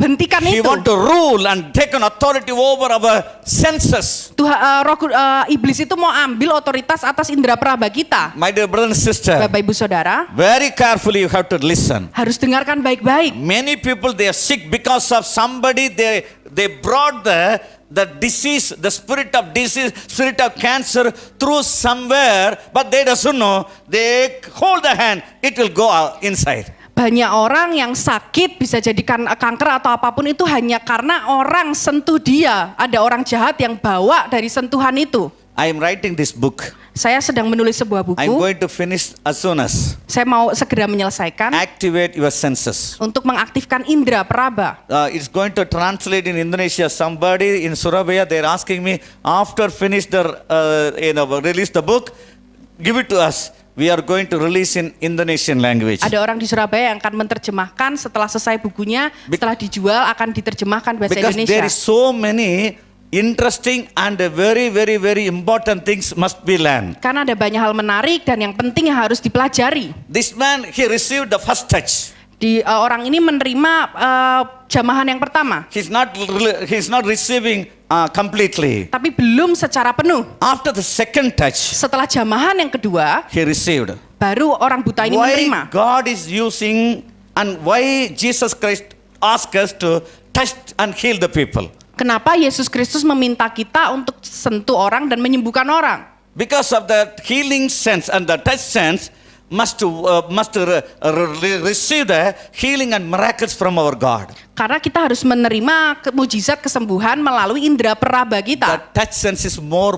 hentikan He itu. want to rule and take an authority over our senses. Iblis itu mau ambil otoritas atas indera peraba kita. My dear brother and sister, Bapak Ibu Saudara, very carefully you have to listen. harus dengarkan baik-baik. Many people they are sick because of somebody they brought the disease, the spirit of disease, spirit of cancer through somewhere, but they doesn't know. They hold the hand, it will go out inside. Banyak orang yang sakit, bisa jadi kanker atau apapun itu hanya karena orang sentuh dia. Ada orang jahat yang bawa dari sentuhan itu. I am writing this book. Saya sedang menulis sebuah I'm buku. going to finish as soon as. Saya mau segera menyelesaikan Activate your senses. untuk mengaktifkan indera peraba. It's going to translate in Indonesia. Somebody in Surabaya, they're asking me after finish release the book, give it to us. We are going to release in Indonesian language. Ada orang di Surabaya yang akan menerjemahkan setelah selesai bukunya, setelah dijual akan diterjemahkan bahasa Because Indonesia. there is so many interesting and very important things must be learned. Karena ada banyak hal menarik dan yang penting yang harus dipelajari. This man, he received the first touch. Orang ini menerima jamahan yang pertama, He's not receiving completely. tapi belum secara penuh. After the second touch, Setelah jamahan yang kedua, he received. baru orang buta ini menerima. Why God is using and why Jesus Christ asked us to touch and heal the people? Kenapa Yesus Kristus meminta kita untuk sentuh orang dan menyembuhkan orang? Because of the healing sense and the touch sense must receive the healing and miracles from our God. Karena kita harus menerima mujizat kesembuhan melalui indera peraba The kita. touch sense is more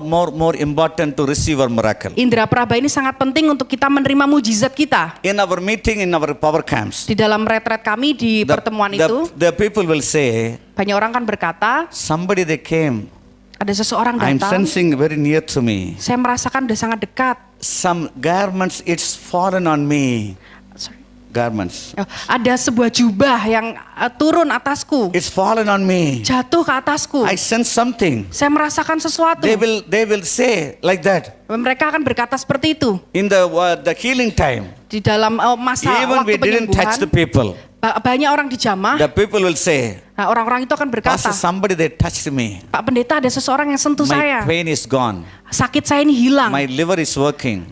important to receive our miracle. Indera peraba ini sangat penting untuk kita menerima mujizat kita. In our meeting, in our power camps, Di dalam retret kami di pertemuan itu, the people will say, banyak orang kan berkata, somebody they came, ada seseorang I'm datang, sensing very near to me. saya merasakan udah sangat dekat. Some garments, it's fallen on me. Sorry. Garments. Ada sebuah jubah yang turun atasku, It's fallen on me. jatuh ke atasku. I sense something. Saya merasakan sesuatu. They will say like that. Mereka akan berkata seperti itu In the healing time, di dalam masa even we waktu didn't touch the penyembuhan. people. Banyak orang di jamaah, the people will say, nah orang-orang itu akan berkata, Pastor, somebody they touched me. Pak Pendeta ada seseorang yang sentuh My saya, pain is gone. sakit saya ini hilang, My liver is working.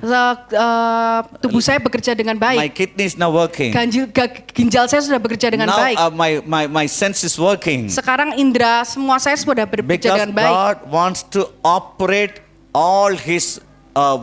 tubuh saya bekerja dengan My baik, kidney is now working. ginjal saya sudah bekerja dengan Now baik. my sense is working. Sekarang indera semua saya sudah bekerja Because dengan baik. God wants to operate all His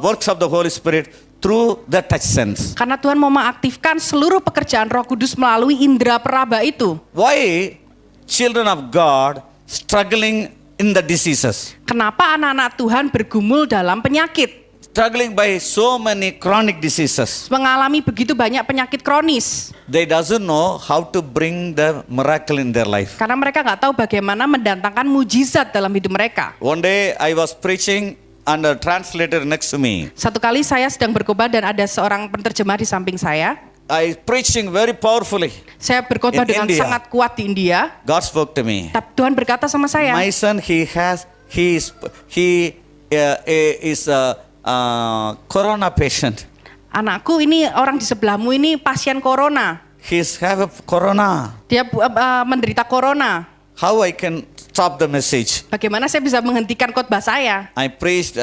works of the Holy Spirit through the touch sense. Karena Tuhan mau mengaktifkan seluruh pekerjaan Roh Kudus melalui indera peraba itu. Why children of God struggling in the diseases? Kenapa anak-anak Tuhan bergumul dalam penyakit? Struggling by so many chronic diseases. Mengalami begitu banyak penyakit kronis. They doesn't know how to bring the miracle in their life. Karena mereka nggak tahu bagaimana mendatangkan mujizat dalam hidup mereka. One day I was preaching and a translator next to me. Satu kali saya sedang berkhotbah dan ada seorang penerjemah di samping saya. I preaching very powerfully. Saya berkhotbah In dengan India. sangat kuat di India. God spoke to me. Tapi Tuhan berkata sama saya, My son, he is a corona patient. anakku ini orang di sebelahmu ini pasien corona. He's have a corona. Dia menderita corona. How I can stop the message? Bagaimana saya bisa menghentikan khotbah saya? I preached.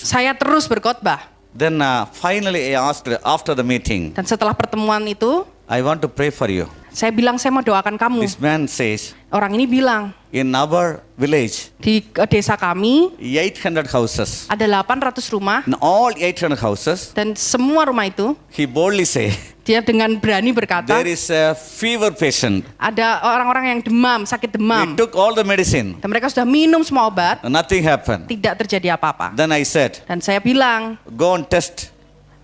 Saya terus berkhotbah. Then finally I asked after the meeting, Dan setelah pertemuan itu, I want to pray for you. saya bilang saya mau doakan kamu. This man says, Orang ini bilang, in our village, di desa kami 800 houses. ada 800 rumah In all 800 houses, dan semua rumah itu he boldly say, dia dengan berani berkata, there is a fever patient. ada orang-orang yang demam, sakit We demam. took all the medicine. Dan mereka sudah minum semua obat, Nothing happened. tidak terjadi apa-apa. Then I said, Dan saya bilang, go and test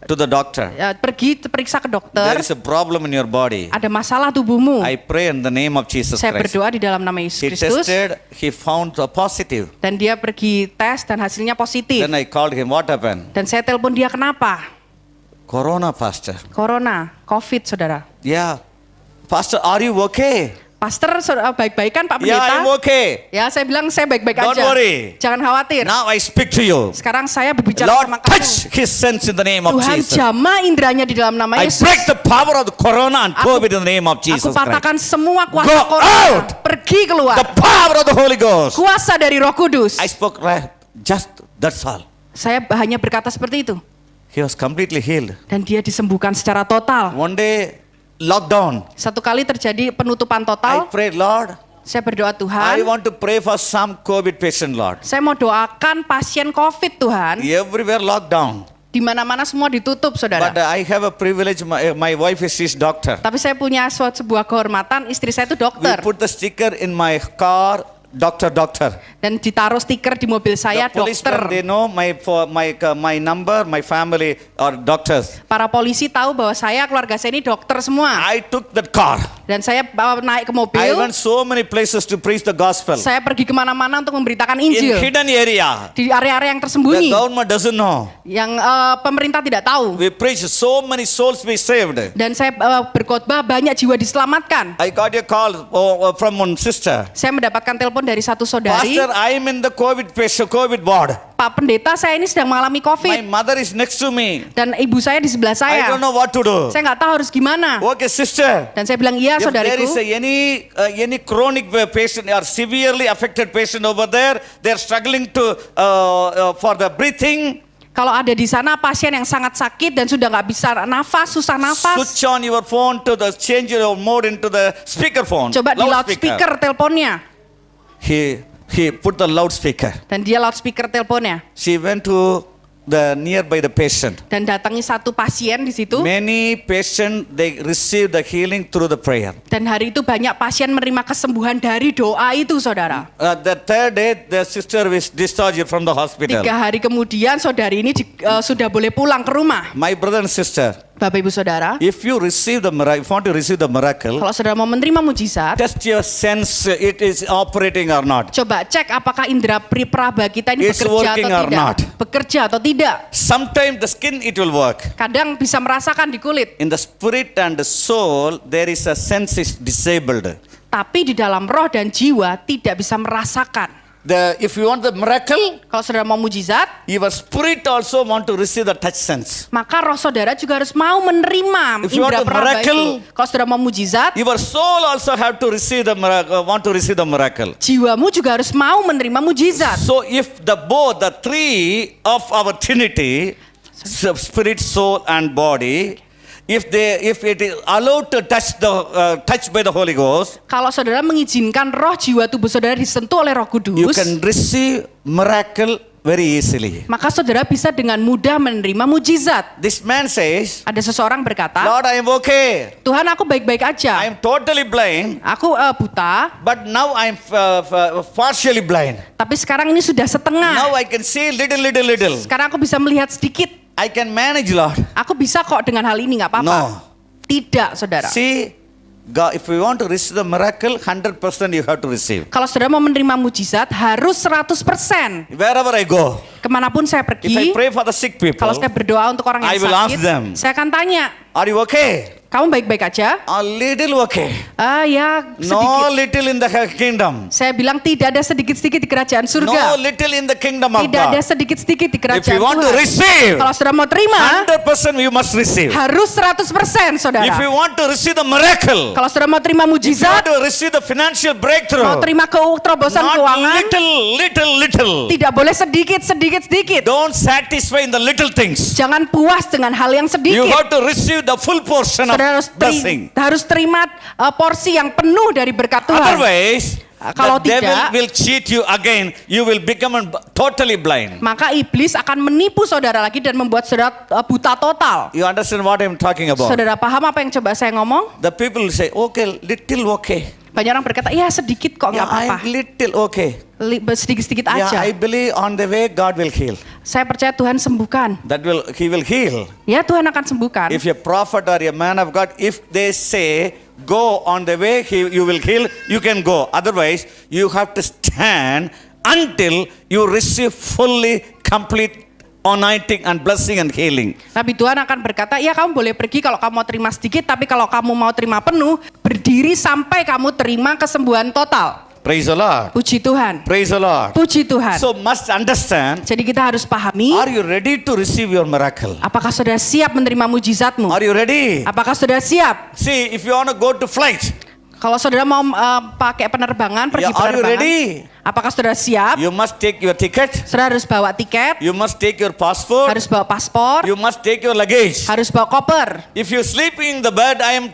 to the doctor. pergi periksa ke There dokter, is a problem in your body. ada masalah tubuhmu. I pray in the name of Jesus Saya Christ. berdoa di dalam nama Yesus He Kristus. tested, he found a positive. Dan dia pergi tes dan hasilnya positif. Then I called him, what happened? Dan saya telepon dia, kenapa? Corona, Pastor. Corona, COVID, saudara. Yeah. Pastor, are you okay? Pastor, baik-baik kan Pak Yeah, Pendeta? I'm okay. Ya, saya bilang saya baik-baik Don't aja. worry. Jangan khawatir. Now I speak to you. Sekarang saya berbicara Lord, sama kamu. touch his sense in the name of Tuhan Jesus. jamah indranya di dalam nama I Yesus. break the power of the corona and COVID in the name of Aku Jesus Christ. patahkan semua kuasa Go corona. out. Pergi keluar. The power of the Holy Ghost. Kuasa dari Roh Kudus. I spoke right, just that's all. Saya hanya berkata seperti itu. He was completely healed. Dan dia disembuhkan secara total. One day, lockdown. Satu kali terjadi penutupan I total. prayed, Lord, Saya berdoa, I Tuhan, want to pray for some COVID patient, Lord. saya mau doakan pasien COVID, Tuhan. Everywhere lockdown. Di mana-mana semua ditutup, saudara. But I have a privilege, my wife is his doctor. Tapi saya punya sebuah kehormatan, istri saya itu We dokter. put the sticker in my car, doctor. Dan ditaruh stiker di mobil saya, The policemen, they dokter. know my number, my family are doctors. Para polisi tahu bahwa saya, keluarga saya ini dokter semua. I took that car. Dan saya naik ke I mobil, went so many places to preach the gospel. saya pergi kemana-mana untuk memberitakan In Injil. hidden area, Di area-area yang the tersembunyi, government doesn't know. yang pemerintah tidak tahu. We preach, so many souls be saved. Dan saya berkhotbah, banyak jiwa diselamatkan. I got a call from one sister. Saya mendapatkan telepon dari satu saudari, Pastor, I am in the COVID ward. Pak Pendeta, saya ini sedang mengalami My COVID. mother is next to me. Dan ibu saya di sebelah I saya. don't know what to do. Saya nggak tahu harus gimana. Okay, sister. Dan saya bilang, iya If there saudariku. is any chronic patient or severely affected patient over there, they are struggling to for the breathing. Kalau ada di sana pasien yang sangat sakit dan sudah nggak bisa nafas, susah nafas, Switch on your phone to the change your mode into the speakerphone. coba di loudspeaker teleponnya. He put the loudspeaker. Dan dia loudspeaker teleponnya. She went to the nearby the patient. Dan datangi satu pasien di situ. Many patient they receive the healing through the prayer. Dan hari itu banyak pasien menerima kesembuhan dari doa itu, saudara. The third day, the sister was discharged from the hospital. 3 hari kemudian saudari ini sudah boleh pulang ke rumah. My brother and sister, Bapak Ibu Saudara, if you receive the miracle, if you want to receive the miracle, kalau saudara mau menerima mujizat, test your sense it is operating or not. coba cek apakah indera peraba kita ini It's bekerja working atau or tidak. not. Bekerja atau tidak. Sometimes the skin it will work. Kadang bisa merasakan di kulit. In the spirit and the soul, there is a sense is disabled. Tapi di dalam roh dan jiwa tidak bisa merasakan. if you want the miracle, Kalau saudara mau mujizat, your spirit also want to receive the touch sense. maka roh saudara juga harus mau menerima If you want indera a peraba miracle, itu. Kalau saudara mau mujizat, Your soul also have to receive the miracle, want to receive the miracle. jiwamu juga harus mau menerima mujizat. So if the three of our Trinity, spirit, soul, and body, if it is allowed to touch by the Holy Ghost, Kalau saudara mengizinkan roh, jiwa, tubuh saudara disentuh oleh Roh you Kudus, can receive miracle very easily. maka saudara bisa dengan mudah menerima mujizat. This man says, Ada seseorang berkata, Lord, I am okay. Tuhan, aku baik-baik I aja. am totally blind, Aku buta, but now I am partially blind. tapi sekarang ini sudah setengah. Now I can see little. Sekarang aku bisa melihat sedikit. I can manage, Lord. Aku bisa kok dengan hal ini, nggak apa-apa. No. Tidak, saudara. See, God, if you want to receive the miracle, 100% you have to receive. Kalau saudara mau menerima mujizat, harus 100%. Wherever I go, Kemanapun saya if I pergi, pray for the sick people, kalau saya berdoa untuk orang I yang will ask sakit, them. saya akan tanya, are you okay? kamu baik-baik aja? A little okay. Ya, No sedikit. little in the kingdom. Saya bilang tidak ada sedikit-sedikit di kerajaan No surga. little in the kingdom of Tidak ada God. sedikit-sedikit di If kerajaan you want to Tuhan. receive, Kalau saudara mau terima, 100% you must receive. harus 100%, saudara. If you want to receive the miracle, Kalau saudara mau terima if you want mujizat, to receive the financial mau breakthrough, terima terobosan not keuangan, little. tidak boleh sedikit. Don't satisfy in the little things. Jangan puas dengan hal yang You sedikit. have to receive the full portion of Saudara blessing. harus terima porsi yang penuh dari berkat Tuhan. Otherwise, Kalau the devil tidak, will cheat you again. You will become totally blind. maka iblis akan menipu saudara lagi dan membuat saudara buta total. You understand what I'm talking about? Saudara paham apa yang coba saya ngomong? The people will say, okay, little okay. Banyak orang berkata, ya sedikit kok, Yeah, nggak apa-apa. I'm little okay. Sedikit-sedikit Yeah, aja. I believe on the way God will heal. Saya percaya Tuhan sembuhkan. He will heal. Ya, Tuhan akan sembuhkan. If a prophet or a man of God, if they say, go on the way, you will heal, you can go. Otherwise, you have to stand until you receive fully complete anointing and blessing and healing. Nabi Tuhan akan berkata, ya kamu boleh pergi kalau kamu mau terima sedikit, tapi kalau kamu mau terima penuh, berdiri sampai kamu terima kesembuhan total. Praise the Lord. Puji Tuhan. Praise the Lord. Puji Tuhan. So must understand, Jadi kita harus pahami, are you ready to receive your miracle? apakah saudara siap menerima mujizatmu? Are you ready? Apakah saudara siap? See, if you want to go to flight, Kalau saudara mau pakai penerbangan, pergi yeah, are you penerbangan, ready? apakah saudara siap? You must take your ticket. Saudara harus bawa tiket, You must take your passport. harus bawa paspor, You must take your luggage. harus bawa koper. If you sleep in the bed, I am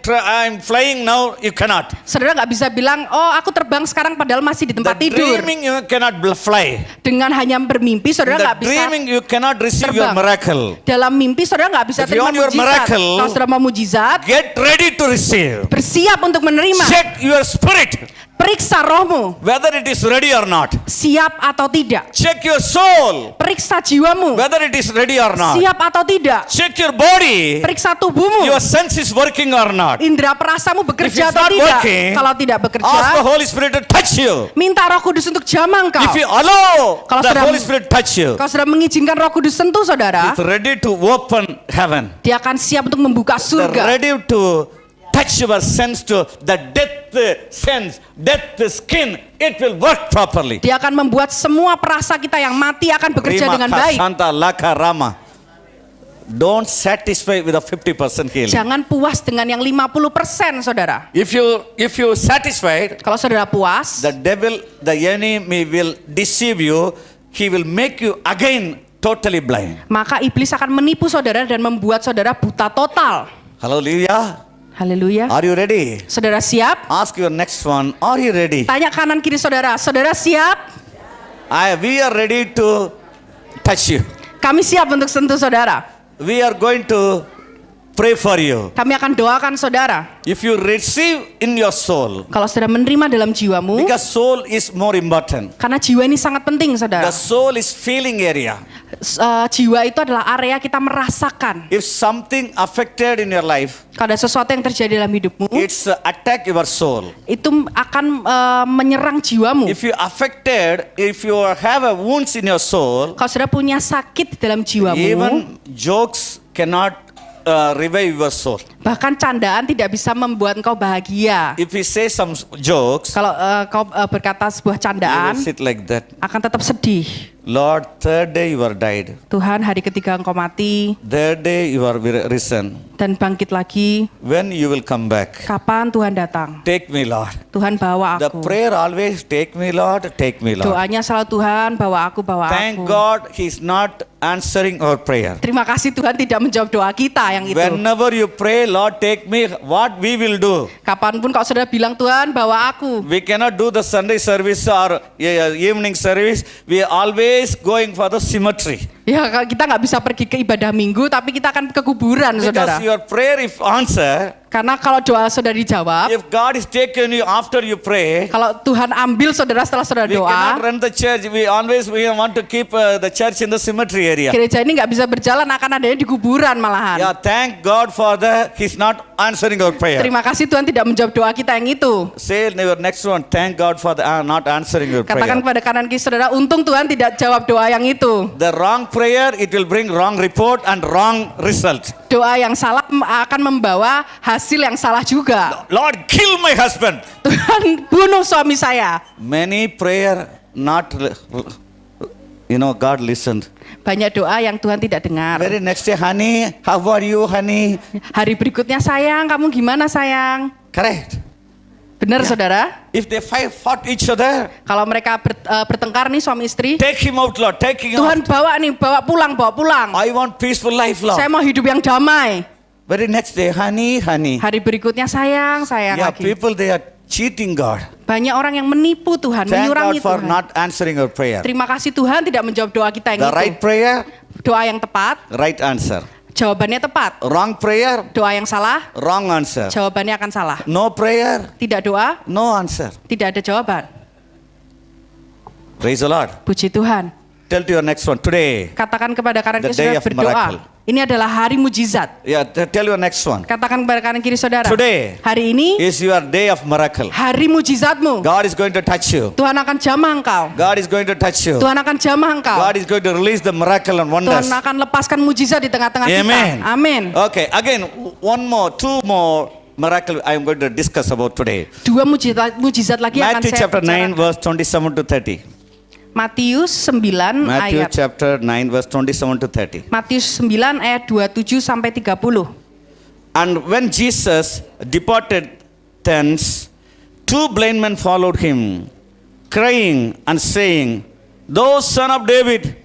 flying now, you cannot. Saudara nggak bisa bilang, oh aku terbang sekarang padahal masih di tempat The tidur. dreaming you cannot fly. Dengan hanya bermimpi, saudara The nggak bisa. dreaming you cannot receive your terbang. miracle. Dalam mimpi saudara nggak bisa If you terima want your mujizat. miracle, Kalau saudara mau mujizat, Get ready to receive. bersiap untuk menerima. Check your spirit, Periksa rohmu, whether it is ready or not. siap atau tidak. Check your soul, Periksa jiwamu, whether it is ready or not. siap atau tidak. Check your body, Periksa tubuhmu, your sense is working or not. indera perasamu If bekerja it's atau not tidak. working, Kalau tidak ask the bekerja, Holy Spirit to touch you. minta Roh Kudus untuk jamah engkau. If you allow Kalau the sudah- Holy Spirit touch you, Kalau sudah mengizinkan Roh Kudus sentuh saudara, it's ready to open heaven. dia akan siap untuk membuka They're surga. ready to touch your sense to the death sense, death skin. It will work properly. Dia akan membuat semua perasa kita yang mati akan bekerja Rima dengan baik. Kasanta Laka Rama. Don't satisfy with a 50% healing. Jangan puas dengan yang 50%, saudara. If you satisfied, Kalau saudara puas, the devil, the enemy will deceive you. He will make you again totally blind. maka iblis akan menipu saudara dan membuat saudara buta total. Hallelujah. Haleluya. Are you ready? Saudara siap? Ask your next one. Are you ready? Tanya kanan kiri saudara. Saudara siap? We are ready to touch you. Kami siap untuk sentuh saudara. We are going to pray for you. Kami akan doakan saudara. If you receive in your soul, Kalau saudara menerima dalam jiwamu, because soul is more important. karena jiwa ini sangat penting The saudara. soul is feeling area. Jiwa itu adalah area kita merasakan. If something affected in your life, Kalau ada sesuatu yang terjadi dalam hidupmu, it's attack your soul. itu akan menyerang jiwamu. If you have a wounds in your soul, Kalau saudara punya sakit di dalam jiwamu, even jokes cannot revive your soul. Bahkan candaan tidak bisa membuat engkau bahagia. If we say some jokes, Kalau kau berkata sebuah you candaan, will sit like that. akan tetap sedih. Lord, third day you are died. Tuhan, hari ketiga engkau mati Third day you are risen. dan bangkit lagi. When you will come back? Kapan Tuhan datang? Take me, Lord. Tuhan bawa The aku. prayer always, take me, Lord, take me, Lord. Doanya selalu Tuhan bawa aku, bawa Thank aku. God He's not answering our prayer. Terima kasih Tuhan tidak menjawab doa kita yang itu. Whenever you pray, Lord, take me, what we will do? Kapanpun kau sudah bilang Tuhan bawa aku. We cannot do the Sunday service or evening service. We are always going for the cemetery. Ya kita nggak bisa pergi ke ibadah minggu, tapi kita akan ke kuburan, saudara. Because your prayer if answer, Karena kalau doa saudara dijawab, if God is taken you after you pray, kalau Tuhan ambil saudara setelah saudara we cannot doa, run the church. We want to keep the church in the cemetery area. gereja ini nggak bisa berjalan, akan adanya di kuburan malahan. Yeah, thank God for He's not answering our prayer. Terima kasih Tuhan tidak menjawab doa kita yang itu. Say your next one, thank God for not answering your Katakan prayer. kepada kanan kiri saudara, untung Tuhan tidak jawab doa yang itu. The wrong prayer, it will bring wrong report and wrong result. Doa yang salah akan membawa hasil yang salah juga. Lord, kill my husband. Tuhan bunuh suami saya. Many prayer not, God listened. Banyak doa yang Tuhan tidak dengar. Very next day, honey, how are you, honey? Hari berikutnya, sayang, kamu gimana sayang? Correct. Benar saudara? If they fought each other, Kalau mereka bertengkar nih suami istri, take him out, Lord, take him Tuhan out. bawa pulang. I want peaceful life, Lord. Saya mau hidup yang damai. Very next day, honey. Hari berikutnya, sayang Yeah, lagi. people, they are cheating God. Banyak orang yang menipu Tuhan, Thank God menyurangi for Tuhan. not answering our prayer. Terima kasih Tuhan tidak menjawab doa kita yang The itu. right prayer, Doa yang tepat, right answer. jawabannya tepat. Wrong prayer, Doa yang salah, wrong answer. jawabannya akan salah. No prayer, Tidak doa, no answer. tidak ada jawaban. Praise the Lord. Puji Tuhan. Tell to your next one. Today, Katakan kepada kanan The kiri day saudara of berdoa. miracle. Ini adalah hari mujizat. yeah, tell your next one. Katakan kepada kanan kiri saudara. Today Hari ini is your day of miracle. hari mujizatmu. God is going to touch you. Tuhan akan jamah engkau. God is going to touch you. Tuhan akan jamah engkau. God is going to release the miracle and Tuhan wonders. akan lepaskan mujizat di tengah-tengah kita. Amen. Amin. Okay, again, two more miracle I am going to discuss about today. Dua mujizat lagi akan Matthew saya chapter 9 bicarakan. verse 27 to 30. Matius 9 Matthew ayat chapter 9 verse 27 to 30. Matius 9 ayat 27 sampai 30. And when Jesus departed thence, two blind men followed him, crying and saying, "Thou son of David,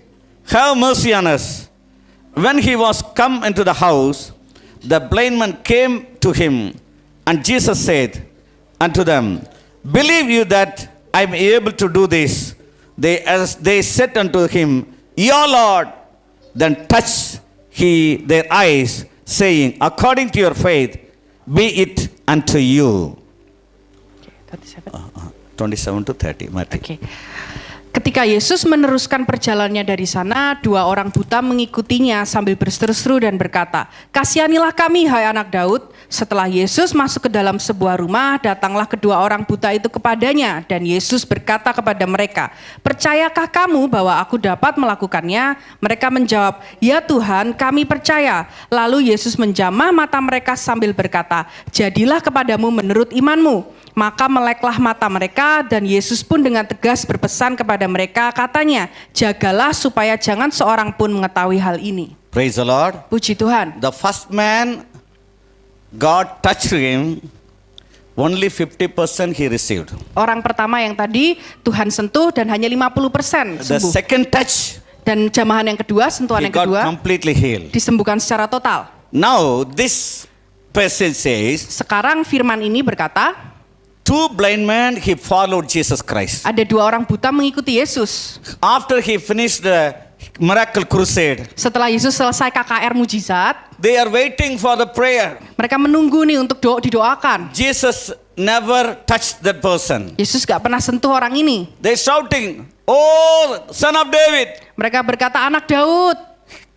have mercy on us." When he was come into the house, the blind man came to him, and Jesus said unto them, "Believe you that I am able to do this?" They said unto him, "Yea, Lord." Then touched he their eyes, saying, "According to your faith, be it unto you." 27 to 30, Matthew. Oke. Ketika Yesus meneruskan perjalanannya dari sana, dua orang buta mengikutinya sambil berseru-seru dan berkata, "Kasihanilah kami, hai anak Daud." Setelah Yesus masuk ke dalam sebuah rumah, datanglah kedua orang buta itu kepadanya, dan Yesus berkata kepada mereka, "Percayakah kamu bahwa aku dapat melakukannya?" Mereka menjawab, "Ya Tuhan, kami percaya." Lalu Yesus menjamah mata mereka sambil berkata, "Jadilah kepadamu menurut imanmu." Maka meleklah mata mereka, dan Yesus pun dengan tegas berpesan kepada mereka, katanya, "Jagalah supaya jangan seorang pun mengetahui hal ini." Praise the Lord. Puji Tuhan. The first man, God touched him, only 50% he received. Orang pertama yang tadi Tuhan sentuh dan hanya 50% The sembuh. second touch, Dan jamahan yang kedua, sentuhan he yang got kedua, completely healed. disembuhkan secara total. Now this passage says, Sekarang firman ini berkata, two blind men, he followed Jesus Christ. ada dua orang buta mengikuti Yesus. After he finished the miracle crusade, Setelah Yesus selesai KKR mujizat, they are waiting for the prayer. mereka menunggu nih untuk didoakan. Jesus never touched that person. Yesus gak pernah sentuh orang ini. They shouting, "Oh, son of David, Mereka berkata, "Anak Daud,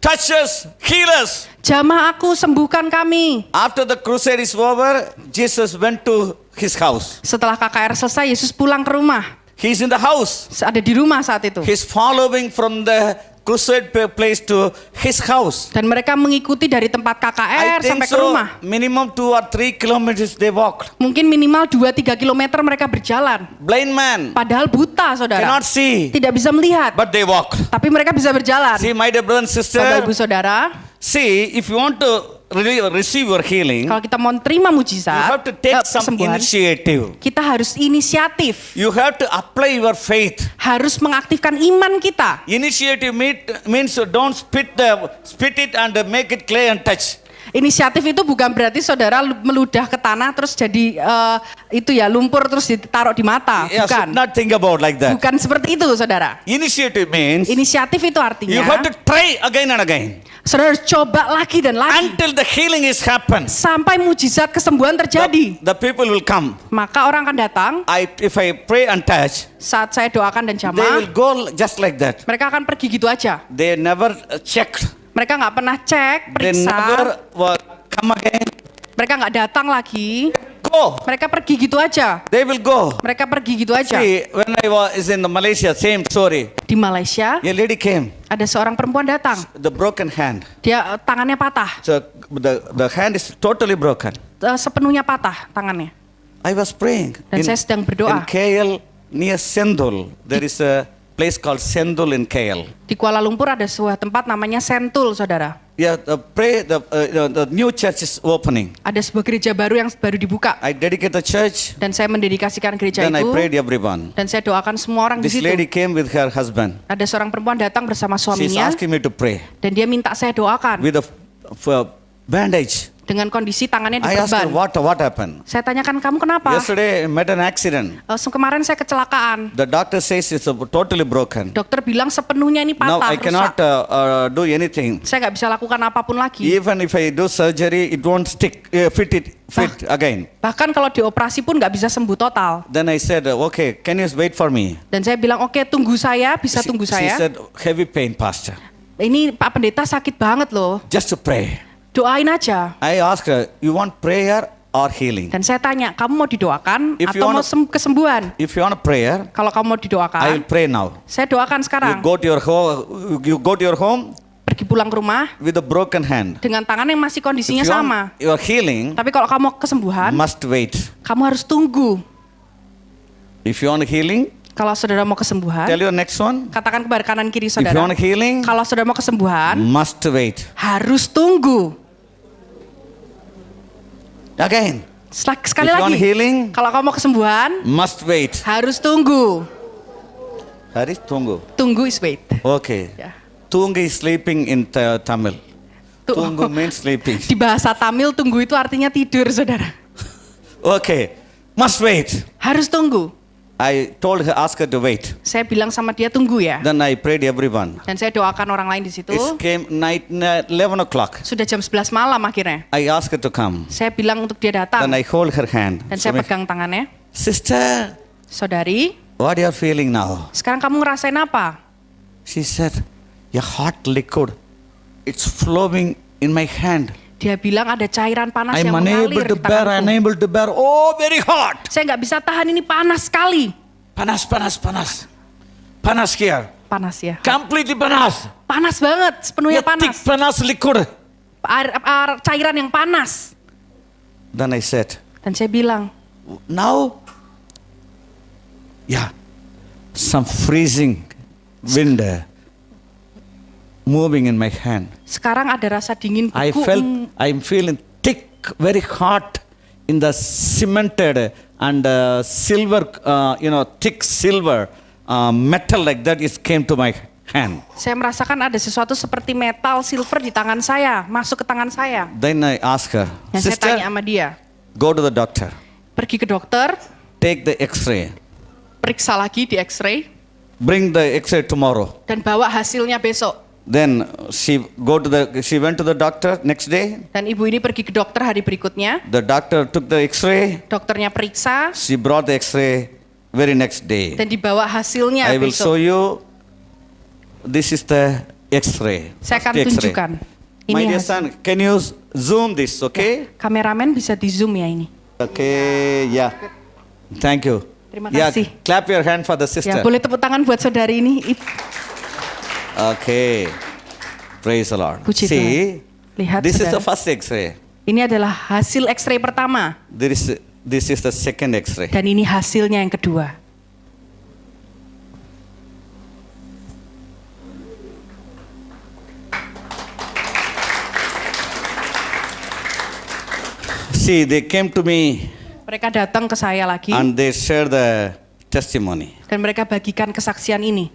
touch us, heal us." jamah aku, sembuhkan kami." After the crusade is over, Jesus went to his house. Setelah KKR selesai, Yesus pulang ke rumah. He's in the house. Ada di rumah saat itu. He's following from the crusade place to his house. Dan mereka mengikuti dari tempat I KKR think sampai ke so. rumah. Minimum 2 or 3 kilometers they walked. Mungkin minimal 2-3 kilometer mereka berjalan. Blind man Padahal buta, saudara. cannot see, Tidak bisa melihat. but they walked. Tapi mereka bisa berjalan. See, my dear brother and sister, Bapak Ibu Saudara, see, if you want to really receive your healing, kalau kita mau terima you mujizat, have to take some kesembuhan, initiative. kita harus inisiatif. You have to apply your faith. Harus mengaktifkan iman kita. Initiative means you don't spit it and make it clay and touch. Inisiatif itu bukan berarti saudara meludah ke tanah terus jadi itu ya lumpur terus ditaruh di mata, Yeah, bukan. should not think about like that. Bukan seperti itu, saudara. Initiative means Inisiatif itu you artinya have to try again and again saudara harus coba lagi dan lagi until the healing is happens. sampai mujizat kesembuhan terjadi. The people will come. Maka orang akan datang If I pray and touch, saat saya doakan dan they jamah, will go just like that. mereka akan pergi gitu aja. They never checked. Mereka nggak pernah cek, They never periksa, come again. mereka nggak datang lagi. Go. Mereka pergi gitu aja. They will go. Mereka pergi gitu aja. See, when I was in Malaysia, same story. Di Malaysia A lady came, ada seorang perempuan datang. the broken hand. Dia tangannya patah, So the hand is totally broken. sepenuhnya patah tangannya. I was praying. Dan saya sedang berdoa. In KL near Sendul, there is a place called Sendul in KL. Di Kuala Lumpur ada sebuah tempat namanya Sentul, saudara. Yeah, the new church is opening. Ada sebuah gereja baru yang baru dibuka. I dedicate the church. Dan saya mendedikasikan gereja Then I itu. prayed everyone. Dan saya doakan semua orang di This situ. lady came with her husband. Ada seorang perempuan datang bersama She's suaminya. asking me to pray Dan dia minta saya doakan. with a bandage. Dengan kondisi tangannya I asked her diperban. what happened. Saya tanyakan, kamu kenapa? Yesterday I met an accident. Kemarin saya kecelakaan. The doctor says it's totally broken. Dokter bilang sepenuhnya ini Now patah, I cannot rusak. do anything. Saya nggak bisa lakukan apapun lagi. Even if I do surgery, it won't fit again. Bahkan kalau dioperasi pun nggak bisa sembuh total. Then I said, okay, can you wait for me? Dan saya bilang, oke, tunggu saya, bisa tunggu She saya. said, heavy pain, pastor. Ini Pak Pendeta sakit banget loh. Just to pray. Doain aja. I asked her, you want prayer or healing? Dan saya tanya, kamu mau didoakan If you atau mau wanna- kesembuhan? If you want a prayer, Kalau kamu mau I will didoakan, pray now. saya doakan sekarang. You go to your home Pergi pulang ke rumah with a broken hand. dengan tangan yang masih kondisinya If you sama. want your healing, Tapi kalau kamu mau kesembuhan, must wait. kamu harus tunggu. If you want healing, Kalau saudara mau kesembuhan, tell your next one. katakan kepada kanan kiri If you saudara. want healing, Kalau saudara mau kesembuhan, must wait. harus tunggu. Again, Sekali if you want lagi, healing, kalau kamu mau kesembuhan, must wait. harus tunggu. Haris, tunggu. Tunggu is wait. Okay. Ya. Tunggu is sleeping in Tamil. Tunggu means sleeping. Di bahasa Tamil, tunggu itu artinya tidur, saudara. Okay. Must wait. Harus tunggu. I told her, ask her to wait. Saya bilang sama dia, tunggu ya. Then I prayed everyone. Dan saya doakan orang lain di situ. It came night 11 o'clock. Sudah jam 11 malam akhirnya. I asked her to come. Saya bilang untuk dia datang. Then I hold her hand. Dan saya pegang tangannya. Sister, Saudari, what are you feeling now? sekarang kamu ngerasain apa? She said, your hot liquid, it's flowing in my hand. Dia bilang ada cairan panas I'm yang unable mengalir to di bear, tanganku. unable to bear. Oh, very hot. Saya nggak bisa tahan, ini panas sekali. Panas, panas, panas. Panas here. Panas ya. Completely panas. Panas banget, sepenuhnya Yeah, thick panas. panas liquid. Cairan yang panas. Then I said, Dan saya bilang, now, yeah, some freezing wind moving in my hand. sekarang ada rasa dingin I beku. felt, I'm feeling thick, very hot in the cemented and silver, thick silver metal like that. It came to my hand. Saya merasakan ada sesuatu seperti metal silver di tangan saya, masuk ke tangan saya. Then I asked her, Dan saya tanya sister, sama dia, go to the doctor, pergi ke dokter, take the X-ray, periksa lagi di X-ray, bring the X-ray tomorrow. dan bawa hasilnya besok. Then she went to the doctor next day. Dan ibu ini pergi ke dokter hari berikutnya. The doctor took the X-ray. Dokternya periksa She brought the X-ray very next day. dan dibawa hasilnya I will show besok. you. This is the X-ray. Saya akan First X-ray. tunjukkan. My Ini dear hasil. son, can you zoom this, okay? Kameramen bisa di zoom ya ini. Okay, yeah. Thank you. Terima Yeah, kasih. clap your hand for the Ya, sister. boleh tepuk tangan buat saudari ini. Okay. Praise the Lord. Puji See, Tuhan. Lihat, this is saudara. the first X-ray. Ini adalah hasil X-ray pertama This is the second X-ray. dan ini hasilnya yang kedua. See, they came to me Mereka datang ke saya lagi and they share the testimony. dan mereka bagikan kesaksian ini.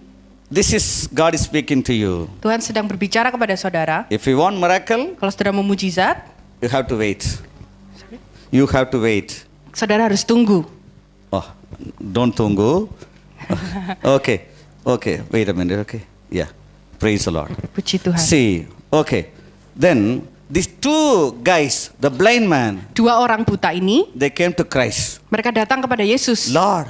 This is God is speaking to you. Tuhan sedang berbicara kepada saudara. If you want miracle, Kalau saudara mau mujizat, you have to wait. You have to wait. saudara harus tunggu. Oh, don't tunggu. Okay, okay. Wait a minute. Okay, yeah. Praise the Lord. Puji Tuhan. See, okay. Then these two guys, the blind man, Dua orang buta ini, they came to Christ. mereka datang kepada Yesus. Lord,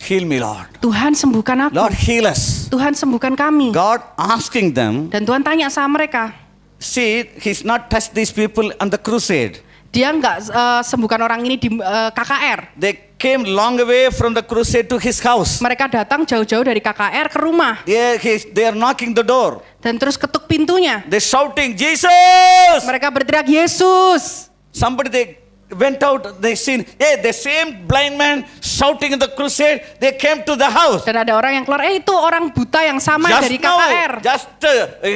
heal me, Lord. Tuhan sembuhkan aku. Lord, heal us. Tuhan sembuhkan kami. God asking them. Dan Tuhan tanya sama mereka. See, he's not touched these people on the crusade. Dia nggak sembuhkan orang ini di KKR. They came long way from the crusade to his house. Mereka datang jauh-jauh dari KKR ke rumah. They are knocking the door. Dan terus ketuk pintunya. They're shouting, Jesus! Mereka berteriak, Yesus. Somebody they went out, they seen, hey, the same blind man shouting in the crusade, they came to the house. Dan ada orang yang keluar, itu orang buta yang sama Just dari now, KKR.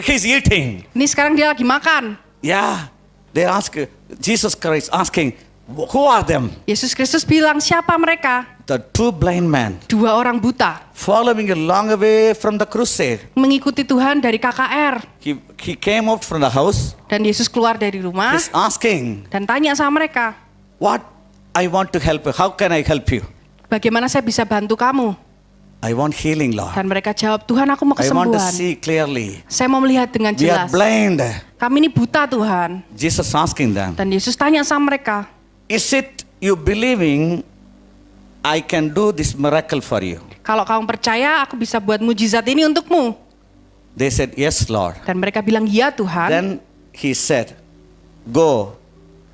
he's eating. Ini sekarang dia lagi makan. Yeah, they ask, Jesus Christ asking, who are them? Yesus Kristus bilang, siapa mereka? The two blind men Dua orang buta. following a long way from the crusade. Mengikuti Tuhan dari KKR. He came out from the house. Dan Yesus keluar dari rumah He's asking, dan tanya sama mereka, what I want to help you. How can I help you? bagaimana saya bisa bantu kamu? I want healing, Lord. Dan mereka jawab, Tuhan aku mau I want to kesembuhan. see clearly. Saya mau melihat dengan We are jelas. blind. Kami ini buta Tuhan. Jesus asking them, Dan Yesus tanya sama mereka, is it you believing I can do this miracle for you? kalau kamu percaya aku bisa buat mujizat ini untukmu. They said, yes, Lord. Dan mereka bilang, iya Tuhan. Then he said, go,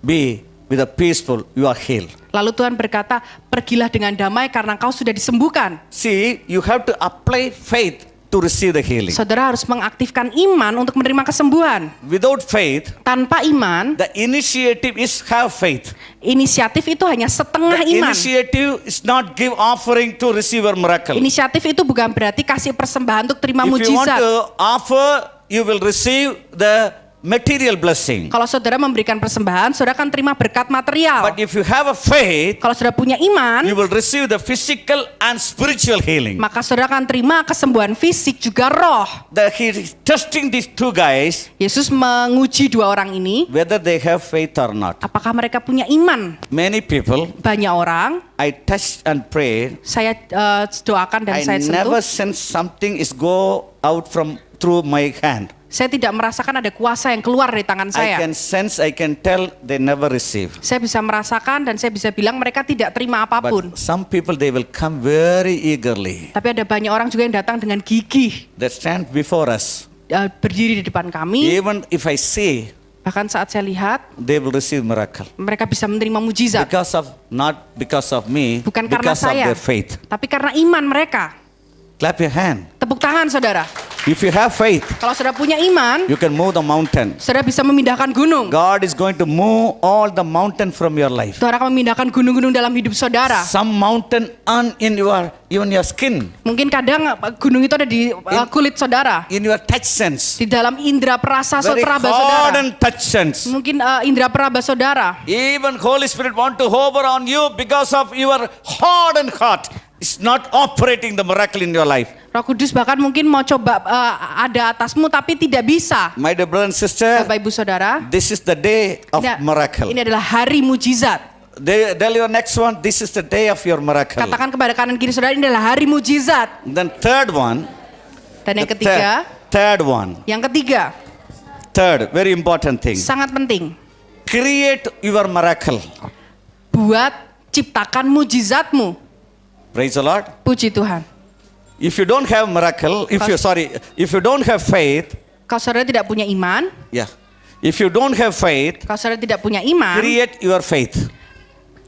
be with a peaceful, you are healed. Lalu Tuhan berkata, pergilah dengan damai karena kau sudah disembuhkan. See, you have to apply faith to receive the healing. Saudara harus mengaktifkan iman untuk menerima kesembuhan. Without faith, Tanpa iman, the initiative is have faith. inisiatif itu hanya setengah The iman. initiative is not give offering to receive a miracle. Inisiatif itu bukan berarti kasih persembahan untuk terima If you want mujizat. to offer, you will receive the material blessing. Kalau saudara memberikan persembahan, saudara akan terima berkat material. But if you have a faith, Kalau saudara punya iman, you will receive the physical and spiritual healing. maka saudara akan terima kesembuhan fisik juga roh. He is testing these two guys Yesus menguji dua orang ini, whether they have faith or not. apakah mereka punya iman. Many people, Banyak orang, I touched and prayed. saya doakan dan I saya never sentuh. sense something is go out from through my hand. Saya tidak merasakan ada kuasa yang keluar dari tangan I saya. can sense, I can tell they never receive. Saya bisa merasakan dan saya bisa bilang mereka tidak terima apapun. But some people they will come very eagerly. Tapi ada banyak orang juga yang datang dengan gigih, They stand before us. berdiri di depan kami. Even if I see, Bahkan saat saya lihat, they will receive miracle. mereka bisa menerima mujizat. Not because of me, Bukan karena because of saya, their faith. tapi karena iman mereka. Clap your hand. Tepuk tangan saudara. If you have faith, Kalau saudara punya iman, you can move the mountain. saudara bisa memindahkan gunung. God is going to move all the mountain from your life. Tuhan akan memindahkan gunung-gunung dalam hidup saudara. Some mountain on in your even your skin, Mungkin kadang gunung itu ada di kulit saudara, in your touch sense. di dalam indera perasa Very peraba hard saudara. and touch sense. Mungkin indera peraba saudara. Even Holy Spirit want to hover on you because of your hard and heart. It's not operating the miracle in your life. Roh Kudus bahkan mungkin mau coba ada atasmu tapi tidak bisa. My dear brother and sister, Bapak Ibu Saudara, this is the day of miracle. ini adalah hari mujizat. Tell your next one, this is the day of your miracle. Katakan kepada kanan kiri saudara, ini adalah hari mujizat. Then third one, Dan yang the ketiga, third one, third, very important thing. sangat penting. Create your miracle. Buat, ciptakan mujizatmu. Praise the Lord. Puji Tuhan. If you don't have miracle, if you don't have faith, Kalau saudara tidak punya iman, yeah. If you don't have faith, kalau saudara tidak punya iman, create your faith.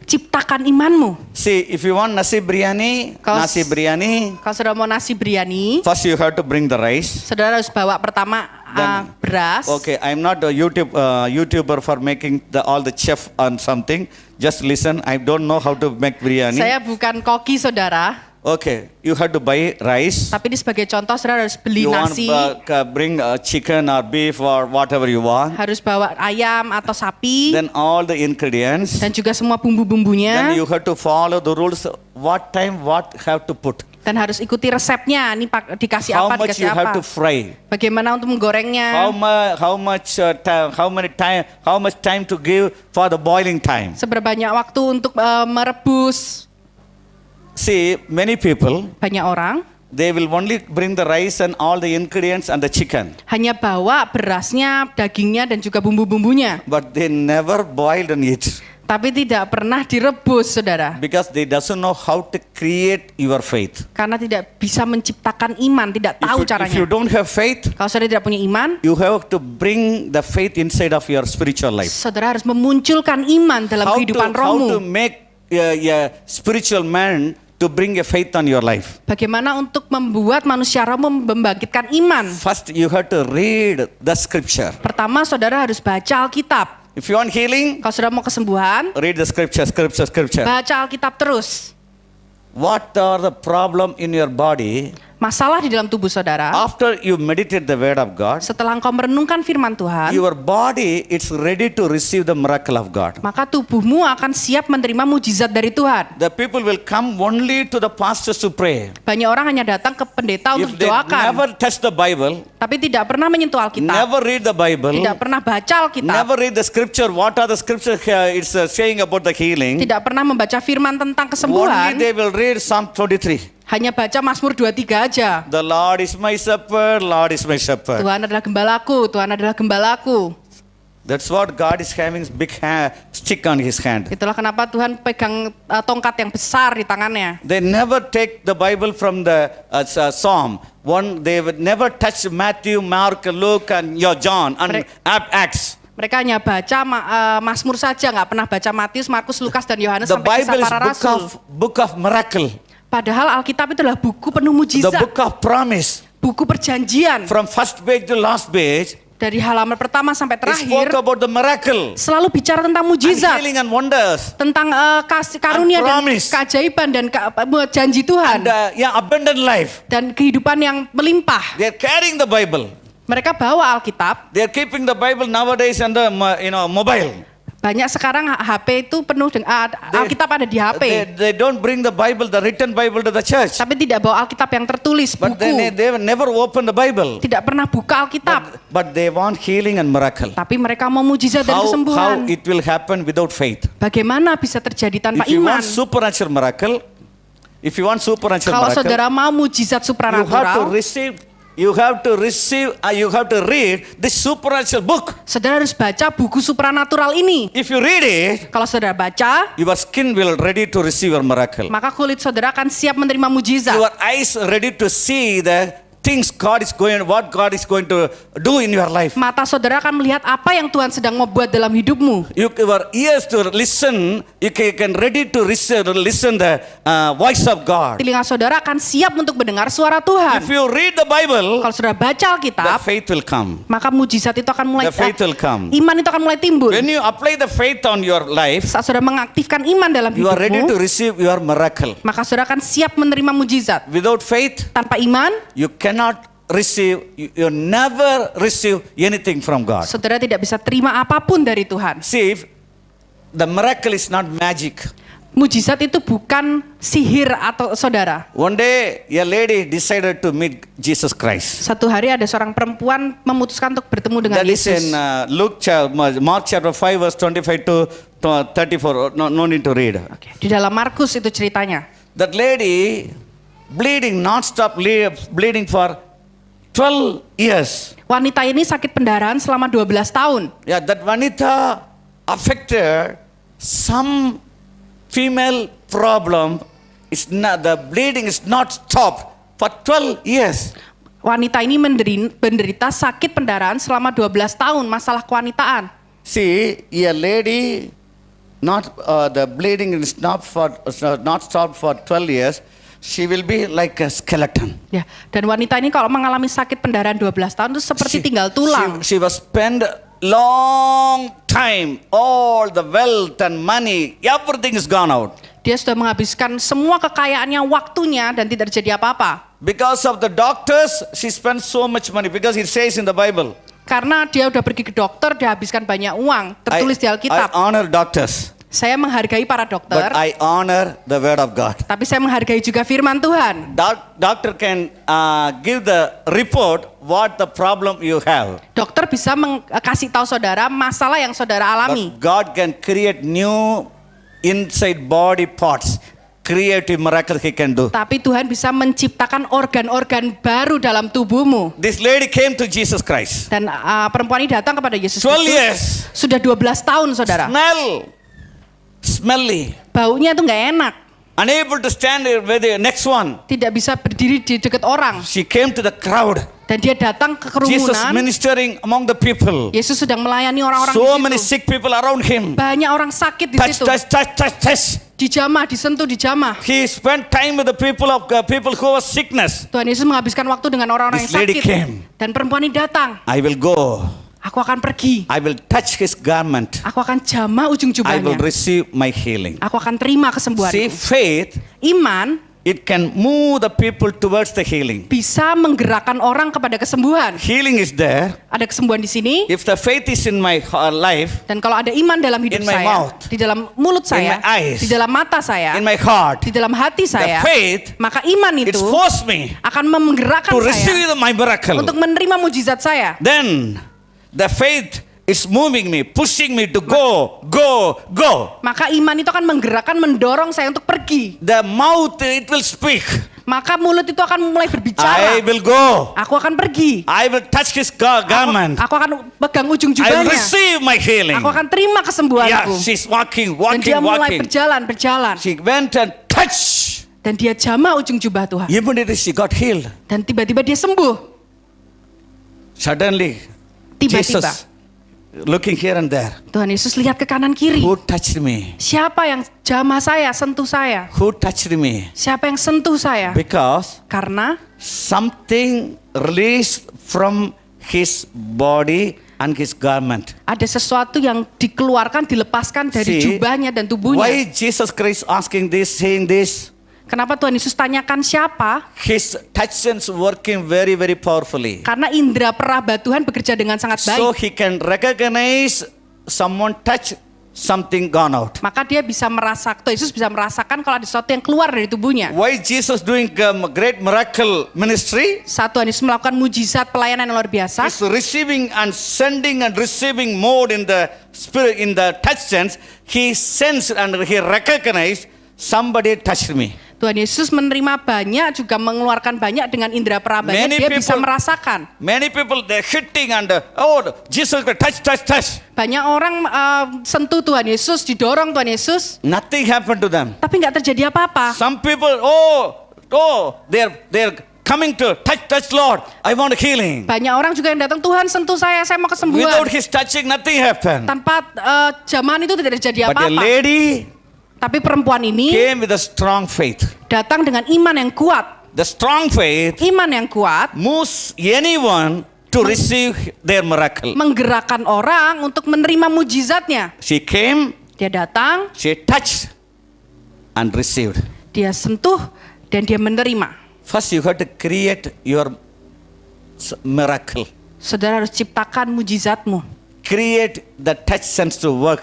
ciptakan imanmu. See, if you want nasi biryani, Kalau kalau saudara mau nasi biryani, first you have to bring the rice. saudara harus bawa pertama Then- beras. Okay, I'm not a YouTuber for making all the chef on something. Just listen, I don't know how to make biryani. Saya bukan koki saudara, Okay, you have to buy rice. tapi ini sebagai contoh saudara harus beli You want nasi, bring chicken or beef or whatever you want. harus bawa ayam atau sapi, Then all the ingredients. dan juga semua Then bumbu-bumbunya, you have to follow the rules. What time, what have to put. dan harus ikuti resepnya. Ini dikasih How apa, much dikasih you have apa. to fry. Bagaimana untuk menggorengnya, How much time to give for the boiling time. seberapa banyak waktu untuk merebus. See, many people, Banyak orang they will only bring the rice and all the ingredients and the chicken. hanya bawa berasnya, dagingnya, dan juga bumbu-bumbunya, But they never boiled and eat. tapi tidak pernah direbus, saudara. Because they doesn't know how to create your faith. Karena tidak bisa menciptakan iman, tidak tahu If caranya. you don't have faith, Kalau saudara tidak punya iman, you have to bring the faith inside of your spiritual life. saudara harus memunculkan iman dalam kehidupan How to rohmu. make a spiritual man to bring a faith on your life. Bagaimana untuk membuat manusia roh membangkitkan iman. First, you have to read the scripture. Pertama, saudara harus baca Alkitab. If you want healing, Kalau saudara mau kesembuhan, read the scripture. baca Alkitab terus. What are the problem in your body? Masalah di dalam tubuh saudara, After you meditate the word of God, setelah engkau merenungkan firman Tuhan, your body is ready to receive the miracle of God. maka tubuhmu akan siap menerima mujizat dari Tuhan. The people will come only to the pastors to pray. Banyak orang hanya datang ke pendeta If untuk they didoakan, never touch the Bible, tapi tidak pernah menyentuh Alkitab, never read the Bible, tidak pernah baca Alkitab, never read the scripture, what are the scripture it's saying about the healing, tidak pernah membaca firman tentang only kesembuhan, they will read Psalm 23. hanya baca Mazmur 23 aja. The Lord is my shepherd, Lord is my shepherd. Tuhan adalah gembalaku, Tuhan adalah gembalaku. That's what God is having big stick on his hand. Itulah kenapa Tuhan pegang tongkat yang besar di tangannya. They never take the Bible from the Psalm. They would never touch Matthew, Mark, Luke, and John, and Acts. Mereka hanya baca Mazmur saja, nggak pernah baca Matius, Markus, Lukas, dan Yohanes The sampai kisah Bible is para rasul. book of miracle, Padahal Alkitab itu adalah buku penuh the mujizat, book of promise. buku perjanjian. From first page to last page, Dari halaman pertama sampai it spoke terakhir about the miracle, selalu bicara tentang and mujizat, healing and wonders, tentang kasih karunia And dan promise. keajaiban dan janji Tuhan, and abundant life. dan kehidupan yang melimpah. They are carrying the Bible. Mereka bawa Alkitab. They are keeping the Bible nowadays on the mobile. Banyak sekarang HP itu penuh dengan Alkitab ada di HP. They don't bring the Bible, the written Bible to the church. Tapi tidak bawa Alkitab yang tertulis, But buku. they never open the Bible. Tidak pernah buka Alkitab. But they want healing and miracle. Tapi mereka mau mujizat dan How kesembuhan. it will happen without faith? Bagaimana bisa terjadi tanpa If you iman? want supernatural miracle, Kalau saudara mau mujizat supranatural, you have to read this supernatural book. saudara harus baca buku supranatural ini. If you read it, Kalau saudara baca, your skin will ready to receive your miracle. maka kulit saudara akan siap menerima mujizat. Your eyes ready to see the things what God is going to do in your life. Mata saudara akan melihat apa yang Tuhan sedang membuat dalam hidupmu. Your ears to listen, you can ready to listen the voice of God. Telinga saudara akan siap untuk mendengar suara Tuhan. If you read the Bible, Kalau saudara baca the Alkitab, faith will come. maka mujizat itu akan mulai The faith will come. iman itu akan mulai timbul. When you apply the faith on your life, Saat saudara mengaktifkan iman dalam you are ready to hidupmu, receive your miracle. maka saudara akan siap menerima mujizat. Without faith, Tanpa iman, you cannot receive, you never receive anything from God. saudara tidak bisa terima apapun dari Tuhan. See, the miracle is not magic. Mujizat itu bukan sihir atau saudara. One day, a lady decided to meet Jesus Christ. Satu hari ada seorang perempuan memutuskan untuk bertemu dengan That is Yesus. in Mark chapter 5 verse 25 to 34. No need to read. Oke, di dalam Markus itu ceritanya. That lady bleeding, non-stop bleeding for 12 years. Wanita ini sakit pendarahan selama 12 tahun. Yeah, that wanita affected some female problem. It's not, the bleeding is not stopped for 12 years. Wanita ini menderita sakit pendarahan selama 12 tahun, masalah kewanitaan. See, a lady the bleeding is not stopped for 12 years, she will be like a skeleton. Ya, dan wanita ini kalau mengalami sakit pendarahan 12 tahun itu seperti tinggal tulang. She was spend long time, all the wealth and money, everything is gone out. Dia sudah menghabiskan semua kekayaannya, waktunya, dan tidak terjadi apa-apa. Because of the doctors, she spent so much money, because it says in the Bible. Karena dia udah pergi ke dokter, dia habiskan banyak uang. Tertulis di I Alkitab. honor doctors, Saya menghargai para but dokter, I honor the word of God. tapi saya menghargai juga firman Tuhan. Doctor can give the report what the problem you have. Dokter bisa kasih tahu saudara masalah yang saudara alami. But God can create new inside body parts. Creative miracle He can do. Tapi Tuhan bisa menciptakan organ-organ baru dalam tubuhmu. This lady came to Jesus Christ. Dan perempuan ini datang kepada Yesus 12 Kristus. years. Sudah 12 tahun saudara. Smelly. Baunya itu nggak enak. Unable to stand with the next one. Tidak bisa berdiri di dekat orang. She came to the crowd. Dan dia datang ke Jesus kerumunan. ministering among the people. Yesus sedang melayani orang-orang So di situ. many sick people around Him. Banyak orang sakit di Touch, situ. touch. Dijamah, disentuh, dijamah. He spent time with the people who was sickness. Tuhan Yesus menghabiskan waktu dengan orang-orang yang This lady sakit. came. Dan perempuan ini datang. I will go. Aku akan pergi. I will touch His garment. Aku akan jamah ujung I will jubahnya. receive my healing. Aku akan terima See, kesembuhanku. faith, Iman it can move the people towards the healing. bisa menggerakkan orang kepada kesembuhan. Healing is there. Ada kesembuhan di sini. If the faith is in my life, Dan kalau ada iman dalam hidup In my saya, mouth. di dalam mulut saya, my eyes. di dalam mata saya, in my heart, di dalam hati saya, faith, maka iman it itu forced me akan menggerakkan to saya receive my miracle. untuk menerima mujizat saya. Then the faith is moving me, pushing me to go. Maka iman itu akan menggerakkan, mendorong saya untuk pergi. The mouth, it will speak. Maka mulut itu akan mulai I berbicara. will go. Aku akan pergi. I will touch His garment. Aku akan pegang ujung I will jubahnya. receive my healing. Aku akan terima Yeah, kesembuhanku. she's walking. Dan dia mulai berjalan. She went and touched. Dan dia jamah ujung jubah Tuhan. Immediately she got healed. Dan tiba-tiba dia sembuh. Suddenly, Tiba-tiba. Jesus looking here and there. Tuhan Yesus lihat ke kanan kiri. Who touched me? Siapa yang jamah saya, sentuh saya? Who touched me? Siapa yang sentuh saya? Because Karena something released from His body and His garment. ada sesuatu yang dikeluarkan, dilepaskan dari See, jubahnya dan tubuhnya. Why Jesus Christ asking this, saying this? Kenapa Tuhan Yesus tanyakan siapa? His touch sense working very, very powerfully. Karena indera peraba Tuhan bekerja dengan sangat So baik. He can recognize someone touch something gone out. Maka dia bisa merasakan, Tuhan Yesus bisa merasakan kalau ada sesuatu yang keluar dari tubuhnya. Why Jesus doing great miracle ministry? Saat Tuhan Yesus melakukan mujizat pelayanan yang luar biasa, He's receiving and sending and receiving more in the spirit, in the touch sense. He sensed and he recognized somebody touched me. Tuhan Yesus menerima banyak, juga mengeluarkan banyak dengan indera perabanya. Many Dia bisa people- merasakan. Many people they're hitting and Jesus touch. Banyak orang sentuh Tuhan Yesus, didorong Tuhan Yesus, Nothing happened to them. tapi nggak terjadi apa-apa. Some people they're coming to touch Lord. I want healing. Banyak orang juga yang datang, Tuhan sentuh saya mau kesembuhan. Without His touching, nothing happened. Tanpa jamahan itu tidak terjadi But a apa-apa. lady Tapi perempuan ini came with a strong faith. datang dengan iman yang kuat. The strong faith Iman yang kuat moves anyone to receive their miracle. menggerakkan orang untuk menerima mujizatnya. She came, Dia datang, she touched and received. dia sentuh, dan dia menerima. First you have to create your miracle. Saudara harus ciptakan mujizatmu. Create the touch sense to work.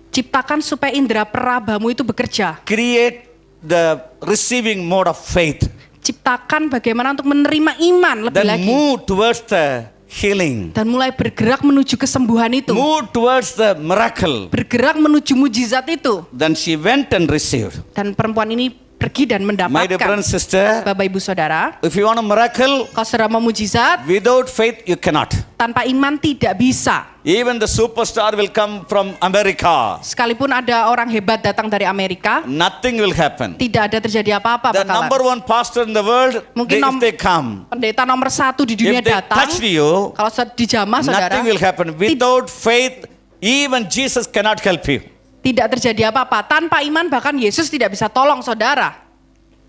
Ciptakan supaya indera perabamu itu bekerja. Create the receiving mode of faith. Ciptakan bagaimana untuk menerima iman lebih Then lagi. move towards the healing. Dan mulai bergerak menuju kesembuhan itu. Move towards the miracle. Bergerak menuju mujizat itu. Then she went and received. Dan perempuan ini pergi dan My dear brother mendapatkan. and sister, Bapak ibu saudara, if you want a miracle, kalau saudara mau mujizat, without faith you cannot. tanpa iman tidak bisa. Even the superstar will come from America. Sekalipun ada orang hebat datang dari Amerika, Nothing will happen. tidak ada terjadi apa-apa The bakalan. number one pastor in the world, Mungkin if they come, pendeta nomor 1 di dunia if they datang, touch you, kalau dijamah saudara, nothing will happen. Without faith, even Jesus cannot help you. Tidak terjadi apa-apa. Tanpa iman bahkan Yesus tidak bisa tolong saudara.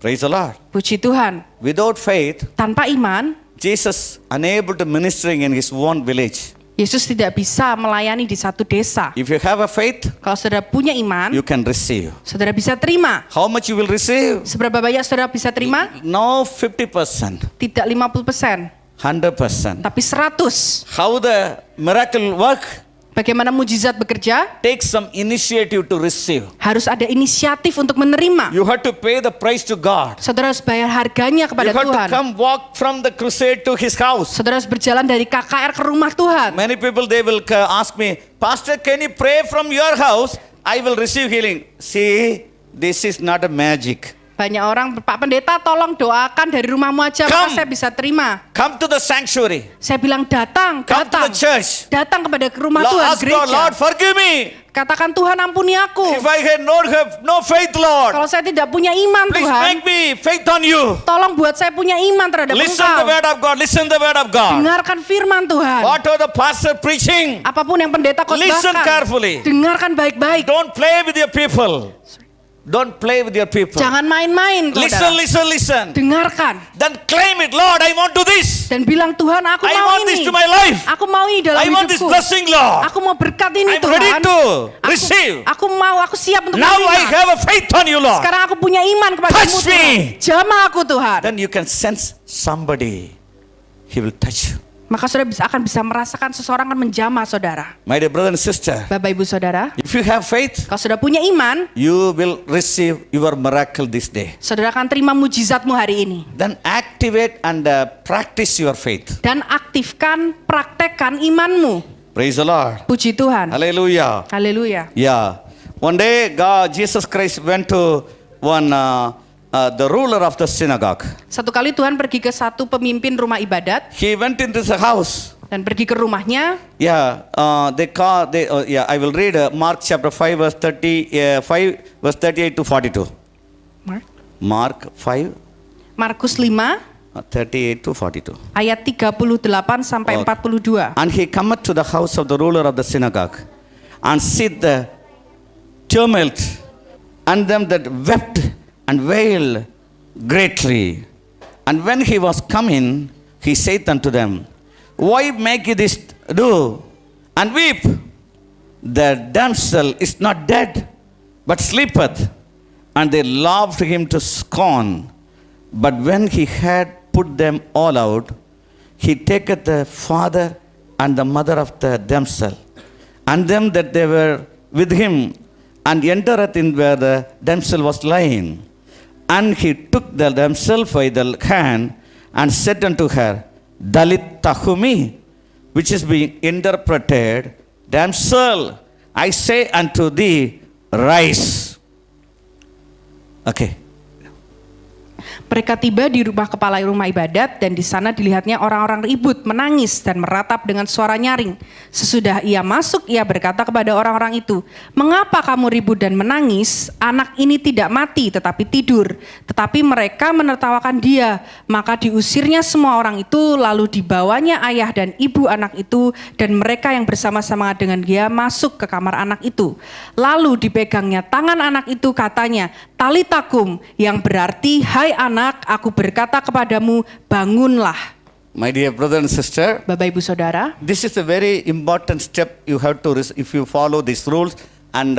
Praise the Lord. Puji Tuhan. Without faith, Tanpa iman, Jesus unable to ministering in his own village. Yesus tidak bisa melayani di satu desa. If you have a faith, Kalau saudara punya iman, you can receive. saudara bisa terima. How much you will receive? Seberapa banyak saudara bisa terima? No 50%, Tidak 50%, 100%. tapi 100. How the miracle work? Bagaimana mujizat bekerja? Take some initiative to receive. Harus ada inisiatif untuk menerima. You have to pay the price to God. Saudara harus bayar harganya You kepada have to Tuhan. come walk from the crusade to his house. Saudara harus berjalan dari KKR ke rumah Tuhan. Many people they will ask me, Pastor, can you pray from your house? I will receive healing. See, this is not a magic. Banyak orang, Pak Pendeta tolong doakan dari rumahmu aja, maka Come. saya bisa terima. Come to the sanctuary. Saya bilang datang, Come to datang. the church. Datang kepada rumah Lord, Tuhan, ask God, Lord, gereja. forgive me. Katakan Tuhan ampuni aku. If I had not have no faith, Lord, Kalau saya tidak punya iman please Tuhan, make me faith on you. tolong buat saya punya iman terhadap Listen the Engkau. word of God. Listen the word of God. Dengarkan firman Tuhan. What are the pastor preaching? Apapun yang pendeta Listen khotbahkan, carefully. dengarkan baik-baik. Don't play with your people. Don't play with your people. Jangan main-main, Listen, saudara. listen, listen. Dengarkan Then claim it, Lord. I want to this. dan bilang Tuhan, aku I mau want this ini. to my life. Aku mau ini dalam I want this hidupku. blessing, Lord. Aku mau berkat ini I'm Tuhan. ready to Aku- receive. Aku mau, aku siap untuk Now I menerima. have a faith on you, Lord. Sekarang aku punya iman kepadamu Touch Tuhan. me. Jamah aku Tuhan. Then you can sense somebody. He will touch you. Maka saudara akan bisa merasakan seseorang akan menjamah saudara. My dear brother and sister, Bapak ibu saudara, if you have faith, kalau saudara punya iman, you will receive your miracle this day. saudara akan terima mujizatmu hari ini. Then activate and practice your faith. Dan aktifkan, praktekkan imanmu. Praise the Lord. Puji Tuhan. Hallelujah. Haleluya. Yeah. One day, Jesus Christ went to the ruler of the synagogue. Satu kali Tuhan pergi ke satu pemimpin rumah ibadat He went into the house. dan pergi ke rumahnya. Yeah, I will read Mark chapter 5 verse 38 to 42. Mark 5, Markus 5 38 to 42. ayat 38 sampai Okay. 42. And he cometh to the house of the ruler of the synagogue, and see the tumult, and them that wept and wailed greatly. And when he was come in, he said unto them, Why make ye this do, and weep? The damsel is not dead, but sleepeth. And they laughed him to scorn. But when he had put them all out, he taketh the father and the mother of the damsel, and them that they were with him, and entereth in where the damsel was lying. And he took the damsel by the hand, and said unto her, Dalit Tahumi, which is being interpreted, Damsel, I say unto thee, rise. Okay. Mereka tiba di rumah kepala rumah ibadat dan di sana dilihatnya orang-orang ribut, menangis dan meratap dengan suara nyaring. Sesudah ia masuk, ia berkata kepada orang-orang itu, "Mengapa kamu ribut dan menangis? Anak ini tidak mati tetapi tidur." Tetapi mereka menertawakan dia. Maka diusirnya semua orang itu, lalu dibawanya ayah dan ibu anak itu dan mereka yang bersama-sama dengan dia masuk ke kamar anak itu. Lalu dipegangnya tangan anak itu, katanya, "Talitakum," yang berarti, "Hai anak, aku berkata kepadamu, bangunlah." My dear brother and sister, Bapak ibu saudara, this is a very important step you have to, if you follow these rules, and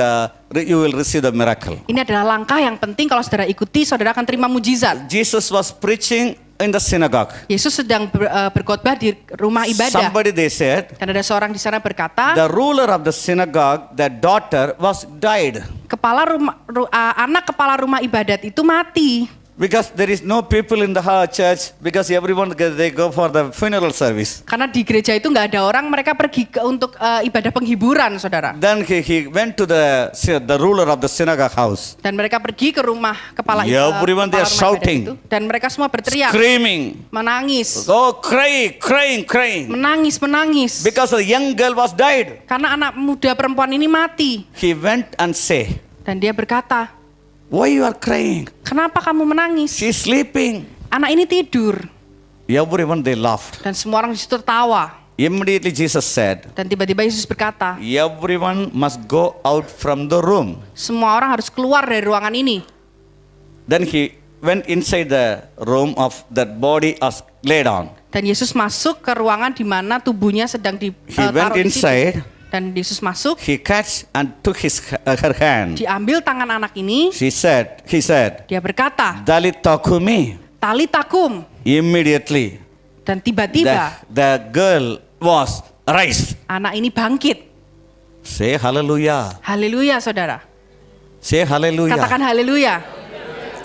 you will receive the miracle. ini adalah langkah yang penting. Kalau saudara ikuti, saudara akan terima mujizat. Jesus was preaching in the synagogue. Yesus sedang berkhotbah di rumah ibadah. Somebody they said, Dan ada seorang di sana berkata, the ruler of the synagogue, the daughter was died. anak kepala rumah ibadat itu mati. Because there is no people in the church, because everyone they go for the funeral service. Karena di gereja itu nggak ada orang, mereka pergi untuk ibadah penghiburan, saudara. Then he went to the ruler of the synagogue house, Dan mereka pergi ke rumah kepala everyone they are rumah ibadat shouting, itu. Dan mereka semua berteriak, screaming, menangis, oh crying. menangis. Because the young girl was died. Karena anak muda perempuan ini mati. He went and say, Dan dia berkata, why you are crying? "Kenapa kamu menangis? She is sleeping. Anak ini tidur." Everyone they laughed. Dan semua orang di situ tertawa. Immediately Jesus said, Dan tiba-tiba Yesus berkata, everyone must go out from the room. semua orang harus keluar dari ruangan ini. Then he went inside the room of that body was laid on. Dan Yesus masuk ke ruangan di mana tubuhnya sedang He ditaruh went di situ. inside. Dan Yesus masuk, He catch and took her hand. diambil tangan anak ini, He said, dia berkata, Dalita kumi. Talita kum. Immediately, Dan tiba-tiba the girl was raised. anak ini bangkit. Say hallelujah. Haleluya, saudara. Say hallelujah. Katakan haleluya.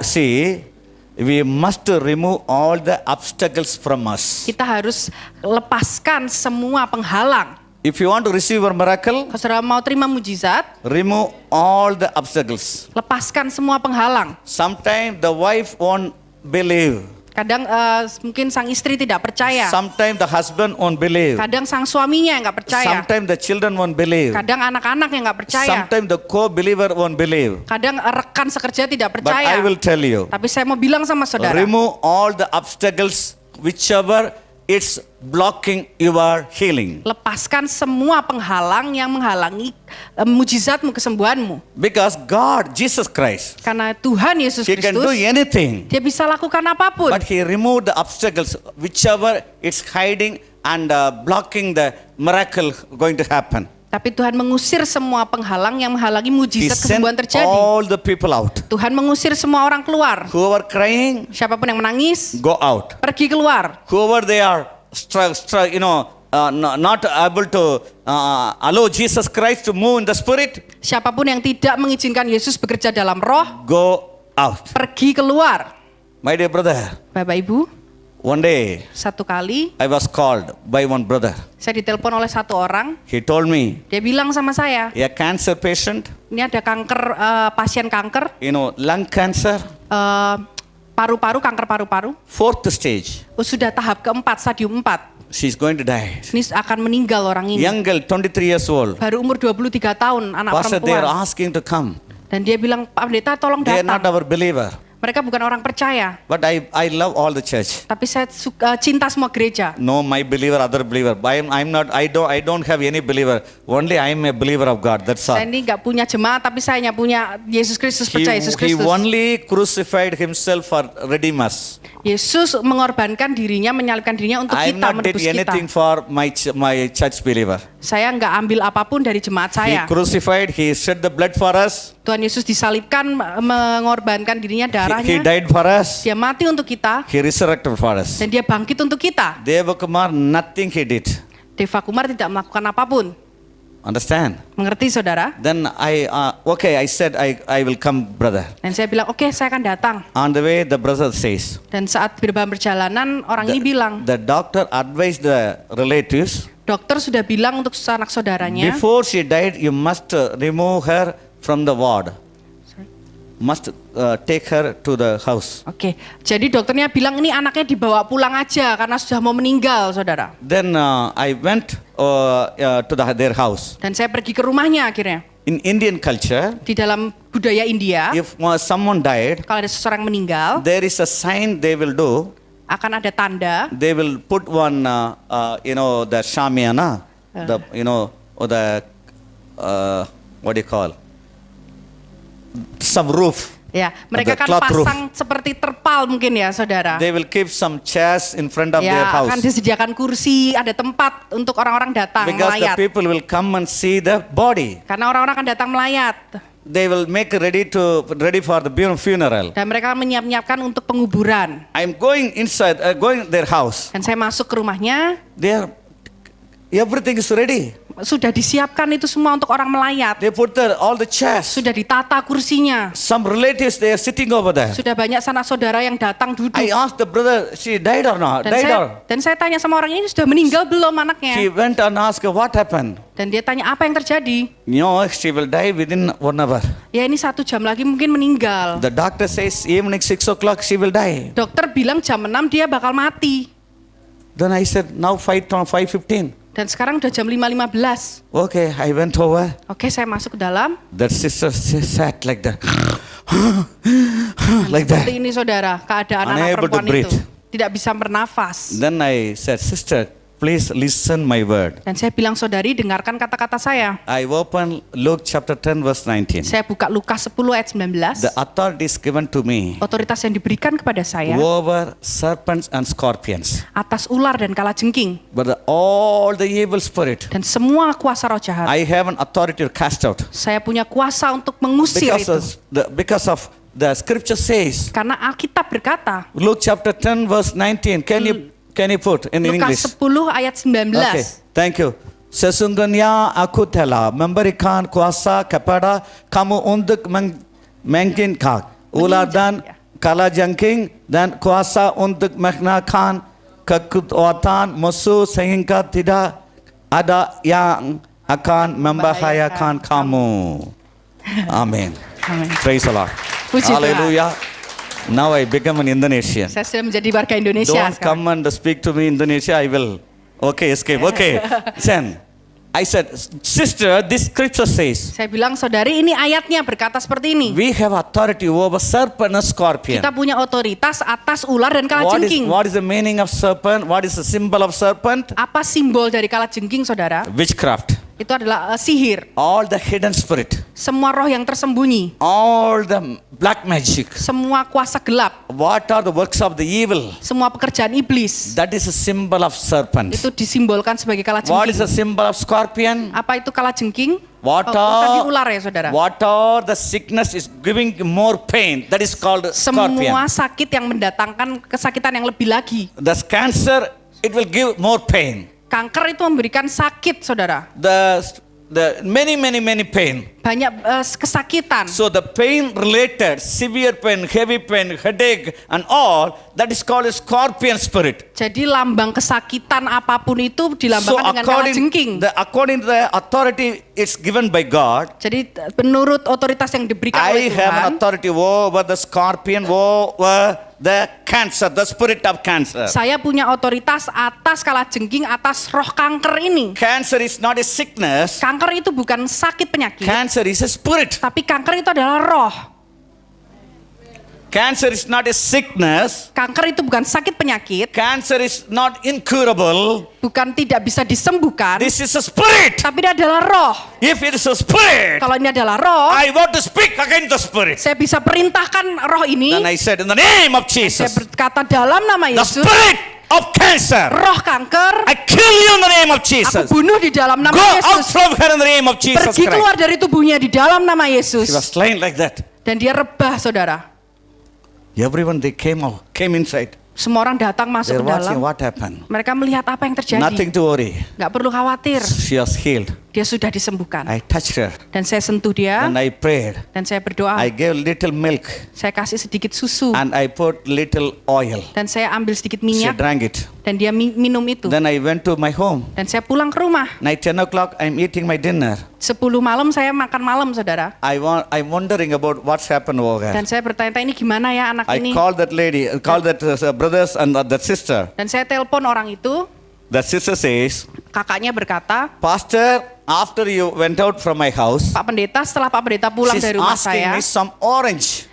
See, we must remove all the obstacles from us. Kita harus lepaskan semua penghalang. If you want to receive your miracle, Kalau saudara mau terima mujizat, remove all the obstacles. lepaskan semua penghalang. Sometimes the wife won't believe. Kadang mungkin sang istri tidak percaya. Sometimes the husband won't believe. Kadang sang suaminya yang nggak percaya. Sometimes the children won't believe. Kadang anak-anak yang nggak percaya. Sometimes the co-believer won't believe. Kadang rekan sekerja tidak But I percaya. will tell you, Tapi saya mau bilang sama saudara, remove all the obstacles whichever it's blocking your healing. lepaskan semua penghalang yang menghalangi mujizatmu, kesembuhanmu. Because God, Jesus Christ, Karena Tuhan Yesus He can do Kristus, anything. dia bisa lakukan apapun. But He removed the obstacles whichever it's hiding and blocking the miracle going to happen. Tapi Tuhan mengusir semua penghalang yang menghalangi He mujizat sent kesembuhan terjadi. all the people out. Tuhan mengusir semua orang keluar. Whoever crying, Siapapun yang menangis, go out. pergi keluar. Whoever they are, not able to allow Jesus Christ to move in the spirit, Siapapun yang tidak mengizinkan Yesus bekerja dalam roh, go out. pergi keluar. My dear brother, Bapak Ibu, one day satu kali I was called by one brother. saya ditelepon oleh satu orang. He told me, Dia bilang sama saya, a cancer patient, ini ada kanker, pasien kanker, lung cancer, paru-paru, kanker paru-paru. 4th stage. Sudah tahap keempat, stadium 4. She's going to die. Ini akan meninggal orang ini. Young girl, 23 years old. Baru umur 23 tahun, anak Pastor, they are perempuan. asking to come. Dan dia bilang, Pak Pendeta tolong They are not datang. our believer. Mereka bukan orang percaya. But I love all the church. Tapi saya cinta semua gereja. No, my believer, other believer. I don't have any believer. Only I am a believer of God. That's all. Saya ini nggak punya jemaat, tapi saya hanya punya Yesus Kristus, percaya Yesus He Kristus. only crucified himself for redeem us. Yesus mengorbankan dirinya, menyalibkan dirinya untuk I kita, not did menebus kita. anything for my church believer. Saya nggak ambil apapun dari jemaat He saya. crucified. He shed the blood for us. Tuhan Yesus disalibkan, mengorbankan dirinya, He darahnya. died for us. Dia mati untuk kita, He resurrected for us. dan dia bangkit untuk kita. Deva Kumar, nothing he did. Deva Kumar tidak melakukan apapun. Understand? Mengerti saudara? Then I said I will come, brother. Dan saya bilang, oke, saya akan datang. On the way, the brother says, Dan saat dalam perjalanan, orang ini bilang, the doctor advised the relatives, dokter sudah bilang untuk anak saudaranya, before she died, you must remove her from the ward. Must take her to the house. oke, jadi dokternya bilang ini anaknya dibawa pulang aja karena sudah mau meninggal, saudara. Then I went to their house. Dan saya pergi ke rumahnya akhirnya. In Indian culture, Di dalam budaya India, if someone died, kalau ada seseorang meninggal, there is a sign they will do. akan ada tanda. They will put one, the shamiana, what do you call? Some roof. Ya, mereka The akan cloth roof. pasang seperti terpal mungkin ya, saudara. They will keep some chairs in front of their Ya, house. akan disediakan kursi, ada tempat untuk orang-orang datang Because the melayat. people will come and see the body. Karena orang-orang akan datang melayat. They will make ready for the funeral. Dan mereka menyiapkan untuk penguburan. I'm going inside, going their house. Dan saya masuk ke rumahnya, Everything is ready. sudah disiapkan itu semua untuk orang melayat. They put all the chairs. Sudah ditata kursinya. Some relatives, they are sitting over there. Sudah banyak sanak saudara yang datang duduk. I asked the brother, she died or not? Dan saya tanya sama orang ini, sudah meninggal belum He anaknya? went and asked, what happened? Dan dia tanya, apa yang terjadi? She will die within 1 hour. Ya ini 1 jam lagi mungkin meninggal. The doctor says evening 6 o'clock she will die. Dokter bilang jam 6 dia bakal mati. Then I said, now 5:15. Dan sekarang udah jam 5.15. Okay, I went over. Oke, saya masuk ke dalam. That sister sat like that. Like that. Seperti ini saudara, keadaan anak Unable to perempuan breathe. itu. Tidak bisa bernafas. Then I said, sister, please listen my word. Dan saya bilang, saudari, dengarkan kata-kata saya. I open Luke chapter 10 verse 19. Saya buka Lukas 10 ayat 19. The authority is given to me Otoritas yang diberikan kepada saya over serpents and scorpions. atas ular dan kalajengking But all the evil spirit, dan semua kuasa roh jahat. I have an authority to cast out. Saya punya kuasa untuk mengusir itu. Because of the scripture says, Karena Alkitab berkata, Luke chapter 10 verse 19. Can you put in English? Lukas 10 ayat 19. Okay, thank you. Sesungguhnya aku telah memberikan kuasa kepada kamu untuk menginjak ular dan kalajengking dan kuasa untuk menghinakan kekuatan musuh sehingga tidak ada yang akan membahayakan kamu. Amin. Amin. Praise the Lord. Puji Tuhan. Hallelujah. Now I become an Indonesian. Saya sudah menjadi warga Indonesia Don't sekarang. come and speak to me Indonesia. I will. Okay, escape. Okay. Then I said, sister, this scripture says Saya bilang, saudari, ini ayatnya berkata seperti ini. we have authority over serpent and scorpion. Kita punya otoritas atas ular dan kalajengking. What is the meaning of serpent? What is the symbol of serpent? Apa simbol dari kalajengking, saudara? Witchcraft. Itu adalah sihir. All the hidden spirit. Semua roh yang tersembunyi. All the black magic. Semua kuasa gelap. What are the works of the evil? Semua pekerjaan iblis. That is a symbol of serpent. Itu disimbolkan sebagai What is kalajengking. the symbol of scorpion? Apa itu kalajengking? What tadi are, ular ya, saudara. what are the sickness is giving more pain? That is called scorpion. Semua sakit yang mendatangkan kesakitan yang lebih lagi. The cancer, it will give more pain. Kanker itu memberikan sakit, saudara. The many pain. Banyak kesakitan. So the pain related, severe pain, heavy pain, headache and all, that is called a scorpion spirit. Jadi lambang kesakitan apapun itu So dilambangkan dengan kalajengking. according to the authority it's given by God, Jadi menurut otoritas yang diberikan I oleh have an Tuhan, authority over the scorpion, over the cancer, the spirit of cancer. saya punya otoritas atas kalajengking, atas roh kanker ini. Cancer is not a sickness. Kanker itu bukan sakit penyakit, Cancer is a spirit. tapi kanker itu adalah roh. Cancer is not a sickness. Kanker itu bukan sakit penyakit, Cancer is not incurable. bukan tidak bisa disembuhkan, This is a spirit. tapi ini adalah roh. If it is a spirit, Kalau ini adalah roh, I want to speak against the spirit. saya bisa perintahkan roh ini. Then I said, in the name of Saya Jesus, berkata dalam nama the Yesus, spirit of cancer, roh kanker, I kill you in the name of aku Jesus. bunuh di dalam nama Go out Yesus. from her in the name of Jesus Pergi keluar Christ. dari tubuhnya di dalam nama Yesus. She was slain like that. Dan dia rebah, saudara. Everyone, they came inside. Semua orang datang masuk They're ke watching dalam. what happened. Mereka melihat apa yang terjadi. Nothing to worry. Nggak perlu khawatir. She was healed. Dia sudah disembuhkan. I touched her Dan saya sentuh dia. and I prayed. Dan saya berdoa. I gave little milk Saya kasih sedikit susu. and I put little oil. Dan saya ambil sedikit She minyak. drank it. Dan dia minum itu. Then I went to my home. Dan saya pulang ke rumah. Night 10 o'clock, I'm eating my dinner. 10 malam saya makan malam, saudara. I'm wondering about what's happened over there. Dan saya bertanya-tanya, ini gimana ya anak I ini. called that lady, called that brothers and that sister. Dan saya telepon orang itu. The sister says, Kakaknya berkata, Pastor, after you went out from my house, Pak Pendeta, setelah Pak Pendeta pulang she's dari rumah asking saya, me some orange.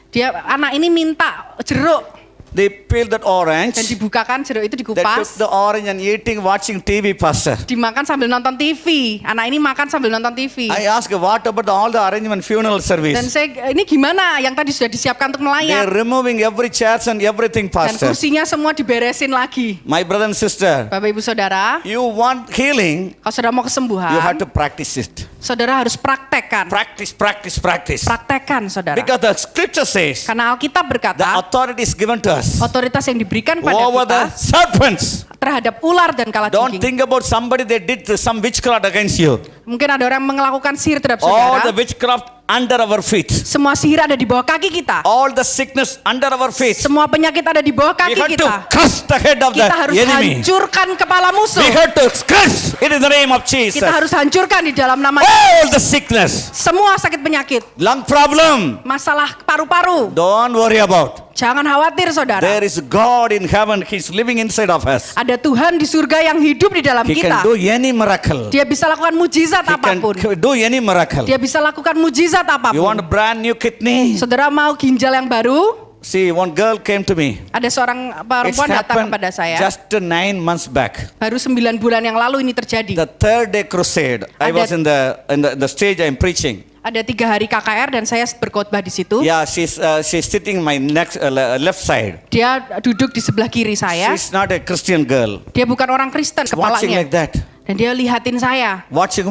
anak ini minta jeruk. They peeled that orange. Dan dibukakan jeruk itu They took dikupas. the orange and eating, watching TV, Pastor. Dimakan sambil nonton TV. Anak ini makan sambil nonton TV. I asked, what about all the arrangement funeral Dan service? saya, ini gimana yang tadi sudah disiapkan untuk They're melayat? removing every chairs and everything, Dan Pastor. kursinya semua diberesin lagi. My brother and sister, Bapak Ibu Saudara, you want healing, kalau saudara mau you have kesembuhan, to practice it. saudara harus praktekkan. Practice. Praktekkan, saudara. Because the scripture says, Karena Alkitab the berkata, authority is given to us otoritas yang diberikan pada over the kita serpents. terhadap ular dan Don't kalajengking. think about somebody they did some witchcraft against you. Mungkin ada orang yang melakukan sihir terhadap All the saudara. witchcraft under our feet. Semua sihir ada di bawah kaki kita. All the sickness under our feet. Semua penyakit ada di bawah We kaki have to kita. crush the head of the Kita harus enemy. hancurkan kepala musuh. We have to crush it in the name of Jesus. Kita harus hancurkan di dalam nama All the sickness, semua sakit penyakit, lung problem, masalah paru-paru. don't worry about. Jangan khawatir, saudara. There is God in heaven. He's living inside of us. Ada Tuhan di surga yang hidup di dalam He can kita. do any miracle. Dia bisa lakukan mujizat He can apapun. do any miracle. Dia bisa lakukan mujizat You want a apapun. brand new kidney? Saudara mau ginjal yang baru? See, one girl came to me. Ada seorang It's perempuan datang happened kepada saya. just 9 months back. Baru 9 bulan yang lalu ini terjadi. The third day crusade. I Ada- was in the stage I'm preaching. Ada 3 hari KKR dan saya berkhotbah di situ. Yeah, she's sitting my next left side. Dia duduk di sebelah kiri saya. She's not a Christian girl. Dia bukan orang Kristen Watching kepalanya. like that. Dan dia lihatin saya, Watching.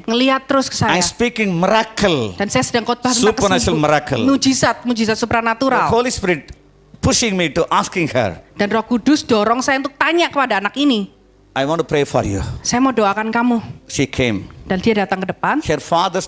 ngelihat terus ke I'm saya. speaking miracle. Dan saya sedang khotbah tentang Supernatural miracle. mujizat The supranatural. Holy Spirit pushing me to asking her, Dan Roh Kudus dorong saya untuk tanya kepada anak ini. I want to pray for you. Saya mau doakan kamu. She came. Dan dia datang ke depan. Her father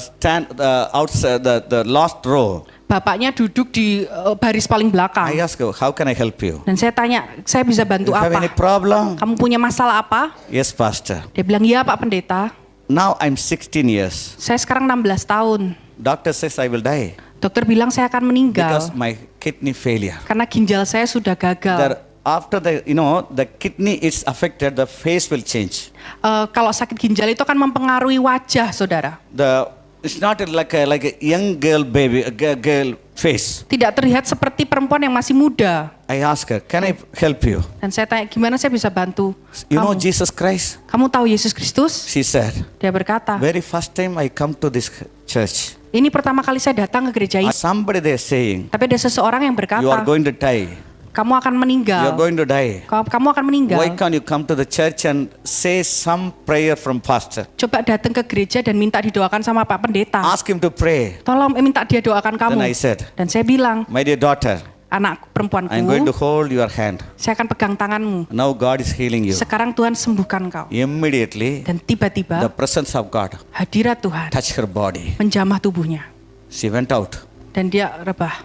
stand outside the last row. Bapaknya duduk di baris paling belakang. I asked her, how can I help you? Dan saya tanya, saya bisa bantu You have any apa? problem? Kamu punya masalah apa? Yes, Pastor. Dia bilang, iya Pak Pendeta. Now I'm 16 years. Saya sekarang 16 tahun. Doctor says I will die Dokter bilang saya akan meninggal. because my kidney failure. Karena ginjal saya sudah gagal. After the kidney is affected, the face will change. Kalau sakit ginjal itu akan mempengaruhi wajah, saudara. It's not like a young girl baby, girl face. Tidak terlihat seperti perempuan yang masih muda. I ask her, can I help you? Dan saya tanya, gimana saya bisa bantu You know kamu? Jesus Christ? Kamu tahu Yesus Kristus? She said, Dia berkata, very first time I come to this church, ini pertama kali saya datang ke gereja ini. somebody there saying, Tapi ada seseorang yang you are berkata, going to die. kamu akan You are meninggal. going to die. Kamu akan meninggal. Why can't you come to the church and say some prayer from pastor? Coba datang ke gereja dan minta didoakan sama Pak Pendeta. Ask him to pray. Tolong minta dia doakan kamu. Then I said, Dan saya bilang, my dear daughter, anak perempuanku, I'm going to hold your hand. saya akan pegang tanganmu. Now God is healing you. Sekarang Tuhan sembuhkan kau. Immediately, Dan the tiba-tiba presence of God hadirat Tuhan touched her body. menjamah tubuhnya. She went out. Dan dia rebah.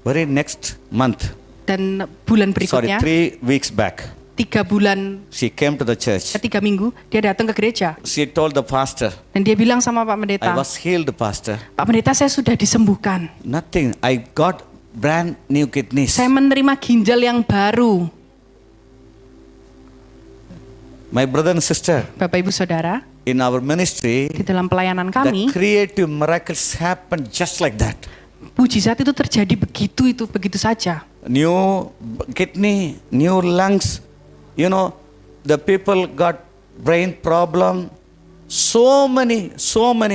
Very next month, Dan bulan berikutnya, 3 weeks back, 3 bulan, she came to the church. 3 minggu, dia datang ke gereja. She told the pastor, Dan dia bilang sama Pak I Pendeta, was healed, pastor. Pak Pendeta saya sudah disembuhkan. Nothing. I got brand new kidneys. Saya menerima ginjal yang baru. My brother and sister, Bapak Ibu Saudara, in our ministry, di dalam pelayanan the kami, creative miracles happen just like that. mujizat itu terjadi begitu saja. New kidney, new lungs, the people got brain problem. So many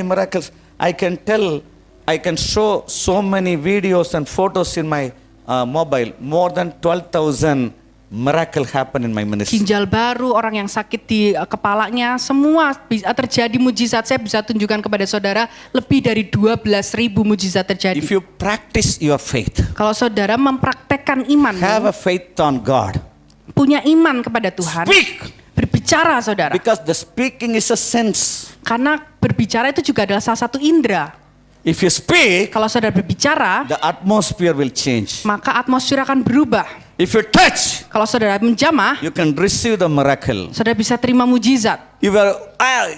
miracles. I can show so many videos and photos in my mobile. More than 12,000 miracle happen in my ministry. Ginjal baru, orang yang sakit di kepalanya, semua bisa terjadi mujizat. Saya bisa tunjukkan kepada saudara, lebih dari 12.000 mujizat terjadi. If you practice your faith, Kalau saudara mempraktekkan iman, have a faith on God. punya iman kepada Tuhan, Speak, berbicara saudara. because the speaking is a sense. Karena berbicara itu juga adalah salah satu indera. If you speak, Kalau saudara berbicara, the atmosphere will change. maka atmosfer akan berubah. If you touch, Kalau saudara menjamah, you can receive the miracle. saudara bisa terima mujizat. If your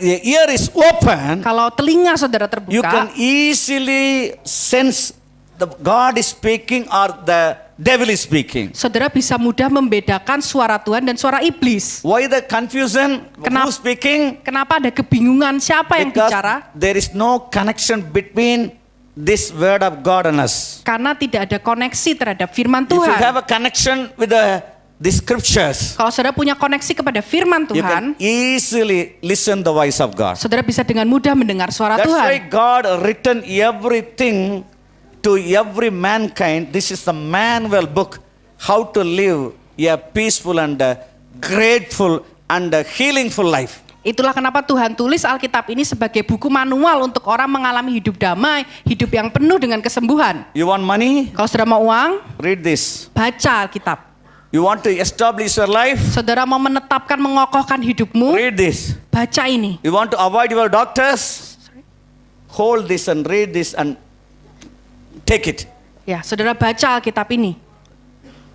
ear is open, Kalau telinga saudara you can terbuka, easily sense the God is speaking or the devil is speaking. saudara bisa mudah membedakan suara Tuhan dan suara iblis. Why the confusion? Kenapa? Who's speaking? Kenapa ada kebingungan siapa yang Because bicara? there is no connection between this word of God and us. Karena tidak ada koneksi terhadap firman If you have Tuhan. a connection with the scriptures, Kalau saudara punya koneksi kepada firman you can Tuhan, easily listen the voice of God. saudara bisa dengan mudah mendengar suara That's why Tuhan. God written everything to every mankind. This is the manual book, how to live a peaceful and grateful and healingful life. Itulah kenapa Tuhan tulis Alkitab ini sebagai buku manual untuk orang mengalami hidup damai, hidup yang penuh dengan kesembuhan. You want money? Kalau saudara mau uang, Read this. baca Alkitab. You want to establish your life? Saudara mau menetapkan, mengokohkan hidupmu, Read this. baca ini. You want to avoid your doctors? Hold this and read this and take it. Ya, saudara baca Alkitab ini.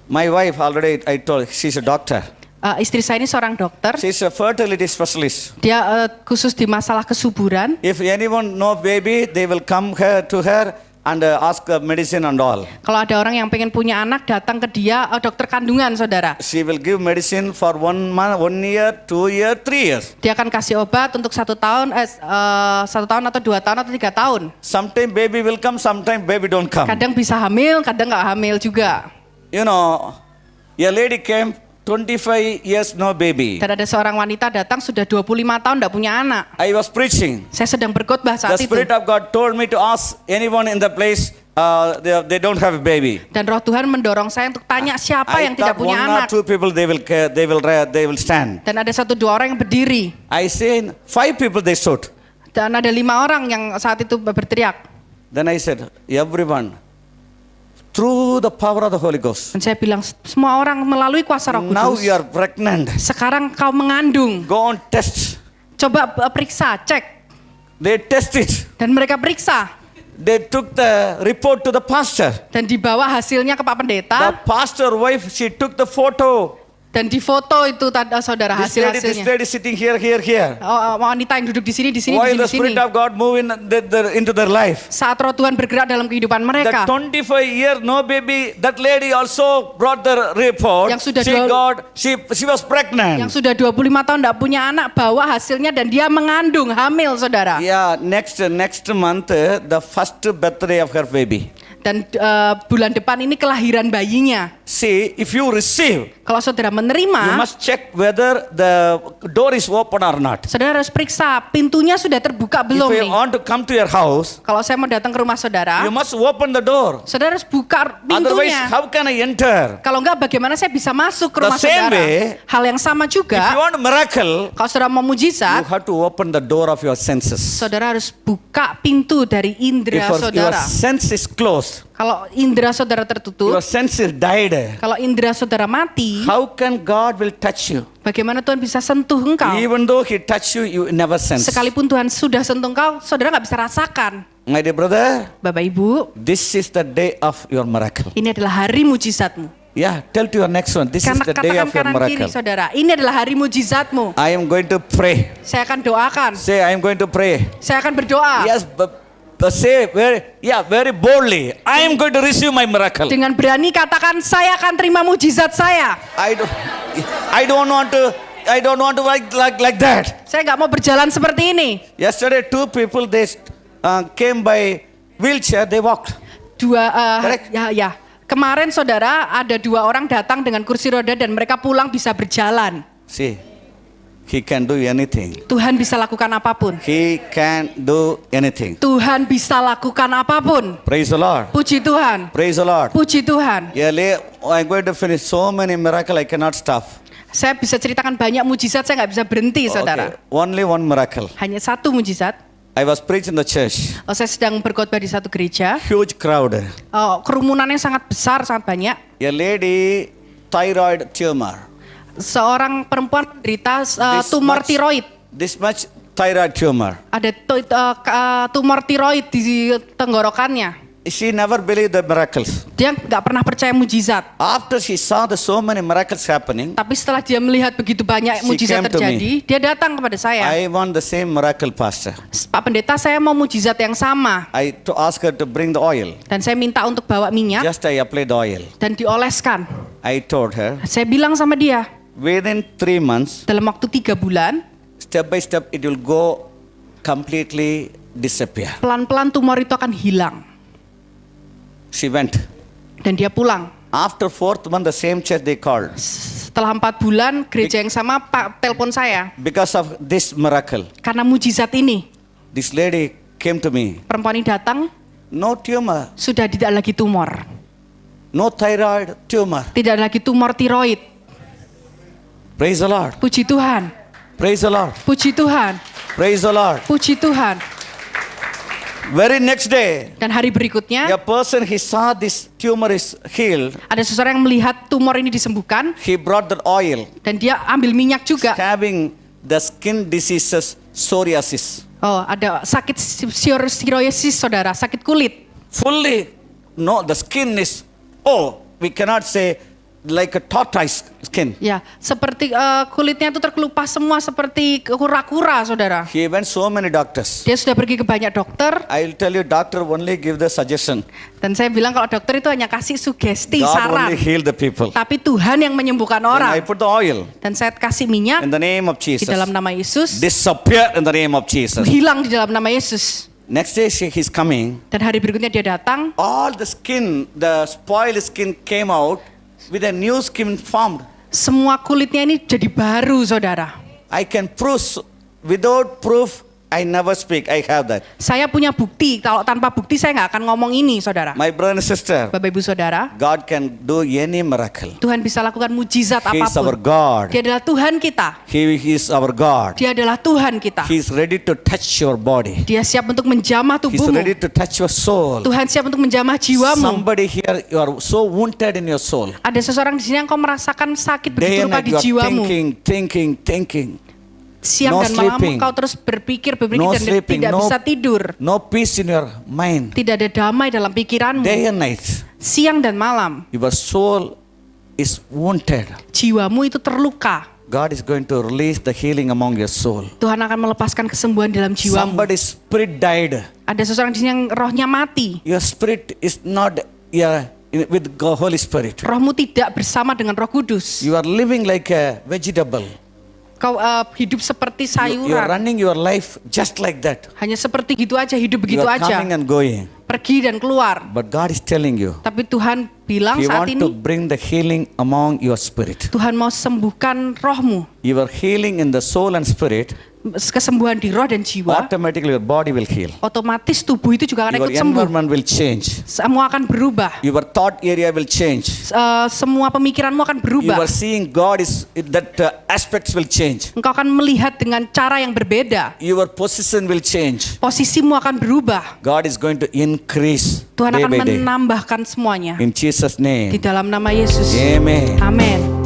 My wife already, I told, she's a doctor. Istri saya ini seorang dokter. She's a fertility specialist. Dia khusus di masalah kesuburan. If anyone know baby, they will come to her and ask medicine and all. Kalau ada orang yang pengen punya anak, datang ke dia, dokter kandungan, saudara. She will give medicine for 1 month, 1 year, 2 year, 3 years. Dia akan kasih obat untuk 1 tahun, 1 tahun atau 2 tahun atau 3 tahun. Sometimes baby will come, sometimes baby don't come. Kadang bisa hamil, kadang nggak hamil juga. You know, a lady came 25 years no baby. Dan ada seorang wanita datang sudah 25 tahun tidak punya anak. I was preaching. Saya sedang berkhotbah saat The itu. Spirit of God told me to ask anyone in the place, they don't have a baby. Dan Roh Tuhan mendorong saya untuk tanya siapa I yang tidak thought punya 1 or anak. 2 people they will stand. Dan ada 1-2 orang yang berdiri. I said 5 people they stood. Dan ada 5 orang yang saat itu berteriak. Then I said, everyone, through the power of the Holy Ghost. Dan saya bilang, semua orang melalui kuasa Roh Now Kudus. you are pregnant. Sekarang kau mengandung. Go on test. Coba periksa, cek. They test it. Dan mereka periksa. They took the report to the pastor. Dan dibawa hasilnya ke Pak The Pendeta. pastor wife, she took the photo. Dan difoto itu saudara This hasil-hasilnya. lady sitting here. Wanita yang duduk di sini, di sini, While di the sini. Spirit of God move into their life. Saat Roh Tuhan bergerak dalam kehidupan The mereka. 25 year no baby, that lady also brought the report. Yang sudah She was pregnant. Yang sudah 25 tahun tidak punya anak, bawa hasilnya dan dia mengandung, hamil, saudara. Yeah, next month, the first birthday of her baby. Dan bulan depan ini kelahiran bayinya. See, if you receive, Kalau saudara you menerima, must check whether the door is open or not. saudara harus periksa pintunya sudah terbuka belum If you nih. want to come to your house, Kalau saya mau datang ke rumah saudara, you must open the door. saudara harus buka Otherwise, pintunya. how can I enter? Kalau enggak, bagaimana saya bisa masuk ke The rumah same saudara? way, Hal yang sama If you juga, want a miracle, kalau saudara mau you mujizat, have to open the door of your senses. saudara harus buka pintu dari indera If your saudara. sense is closed, Kalau indera saudara tertutup, your sense is died, kalau indera saudara mati, how can God will touch you? bagaimana Tuhan bisa sentuh engkau? Even though He touch you, you never sense. Sekalipun Tuhan sudah sentuh engkau, saudara nggak bisa rasakan. My dear brother, Bapak Ibu, this is the day of your miracle. ini adalah hari mujizatmu. Yeah, tell to your next one, this is Karena the day katakan of your kanan kiri miracle. saudara, ini adalah hari mujizatmu. I am going to pray. Saya akan doakan, Say, I am going to pray. saya akan berdoa. Yes, but say very boldly, I am going to receive my miracle. Dengan berani katakan, saya akan terima mujizat saya. I don't want to like that. Saya nggak mau berjalan seperti ini. Yesterday, 2 people they came by wheelchair. They walked. Correct. Ya. Kemarin saudara ada 2 orang datang dengan kursi roda dan mereka pulang bisa berjalan. See, He can do anything. Tuhan bisa lakukan apapun. He can do anything. Tuhan bisa lakukan apapun. Praise the Lord. Puji Tuhan. Praise the Lord. Puji Tuhan. Yeah, I'm going to finish so many miracles. I cannot stop. Saya bisa ceritakan banyak mujizat, saya nggak bisa berhenti, saudara. Okay. Only one miracle. Hanya 1 mujizat. I was preaching in the church. Saya sedang berkhotbah di satu gereja. Huge crowd. Kerumunannya sangat besar, sangat banyak. A lady thyroid tumor. Seorang perempuan menderita tumor tiroid. This much thyroid tumor. Ada tumor tiroid di tenggorokannya. She never believed the miracles. Dia nggak pernah percaya mujizat. After she saw so many miracles happening, Tapi setelah dia melihat begitu banyak She mujizat came to terjadi, dia datang kepada saya. I want the same miracle, Pastor. Pak Pendeta, saya mau mujizat yang sama. I to ask her to bring the oil. Dan saya minta untuk bawa minyak Just I apply the oil. dan dioleskan. I told her, Saya bilang sama dia, within 3 months, dalam waktu 3 bulan, step by step, it will go completely disappear. pelan-pelan tumor itu akan hilang. She went. Dan dia pulang. After 4th month, the same church they called. Setelah 4 bulan, gereja yang sama telepon saya. Because of this miracle, Karena mujizat ini, this lady came to me. perempuan ini datang, No tumor, sudah tidak lagi tumor. no thyroid tumor. Tidak lagi tumor tiroid. Praise the Lord. Puji Tuhan. Praise the Lord. Puji Tuhan. Praise the Lord. Puji Tuhan. Very next day, Dan hari berikutnya, a person he saw this tumor is healed. ada seseorang yang melihat tumor ini disembuhkan. He brought that oil, Dan dia ambil minyak juga. having the skin diseases, psoriasis. Oh, ada sakit psoriasis, saudara, sakit kulit. Fully, no, the skin is, we cannot say like a tortoise skin. Ya, seperti kulitnya itu terkelupas semua seperti kura-kura, saudara. He went so many doctors. Dia sudah pergi ke banyak dokter, I'll tell you, doctor only give the suggestion. dan saya bilang kalau dokter itu hanya kasih sugesti, God saran. only heal the people. Tapi Tuhan yang menyembuhkan Then I orang. put the oil Dan saya kasih minyak in the name of di Jesus. dalam nama Yesus, Disappear in the name of Jesus. hilang di dalam nama Yesus. Next day he's coming. Dan hari berikutnya dia datang, All the skin, the spoiled skin came out with a new skin formed. semua kulitnya ini jadi baru, saudara. I can prove, without proof, I never speak. I have that. Saya punya bukti, kalau tanpa bukti saya nggak akan ngomong ini, saudara. My brother and sister, Bapak Ibu Saudara, God can do any miracle. Tuhan bisa lakukan mujizat He is our apapun. God. Dia adalah Tuhan kita. He is our God. Dia adalah Tuhan kita. He is ready to touch your body. Dia siap untuk menjamah He is tubuhmu. ready to touch your soul. Tuhan siap untuk menjamah jiwamu. Somebody here, you are so wounded in your soul. Ada seseorang di sini yang kau merasakan sakit Day begitu and rupa night di you are jiwamu. thinking. Siang No dan malam sleeping. kau terus berpikir No dan sleeping, tidak no- bisa tidur. No peace in your mind. Tidak ada damai dalam pikiranmu. Day and night, Siang dan malam your soul is wounded. jiwamu itu terluka. God is going to release the healing among your soul. Tuhan akan melepaskan kesembuhan dalam jiwamu. Somebody's spirit died. Ada seseorang di sini yang rohnya mati. Your spirit is not with Holy Spirit. Rohmu tidak bersama dengan Roh Kudus. You are living like a vegetable. Kau hidup seperti You are sayuran. running your life just like that. Hanya seperti gitu aja, hidup You begitu are aja. coming and going. Pergi dan keluar. But God is telling you, Tapi Tuhan bilang He saat want to ini, bring the healing among your spirit. Tuhan mau sembuhkan rohmu. Your healing in the soul and spirit, Kesembuhan di roh dan jiwa, automatically your body will heal. otomatis tubuh itu juga akan Your ikut sembuh. environment will change. Semua akan berubah. Your thought area will change. Semua pemikiranmu akan You berubah. are seeing God is that aspects will change. Engkau akan melihat dengan cara yang berbeda. Your position will change. Posisimu akan berubah. God is going to increase Tuhan day akan by day. menambahkan semuanya. In Jesus' Di name. dalam nama Yesus. Amen. Amin.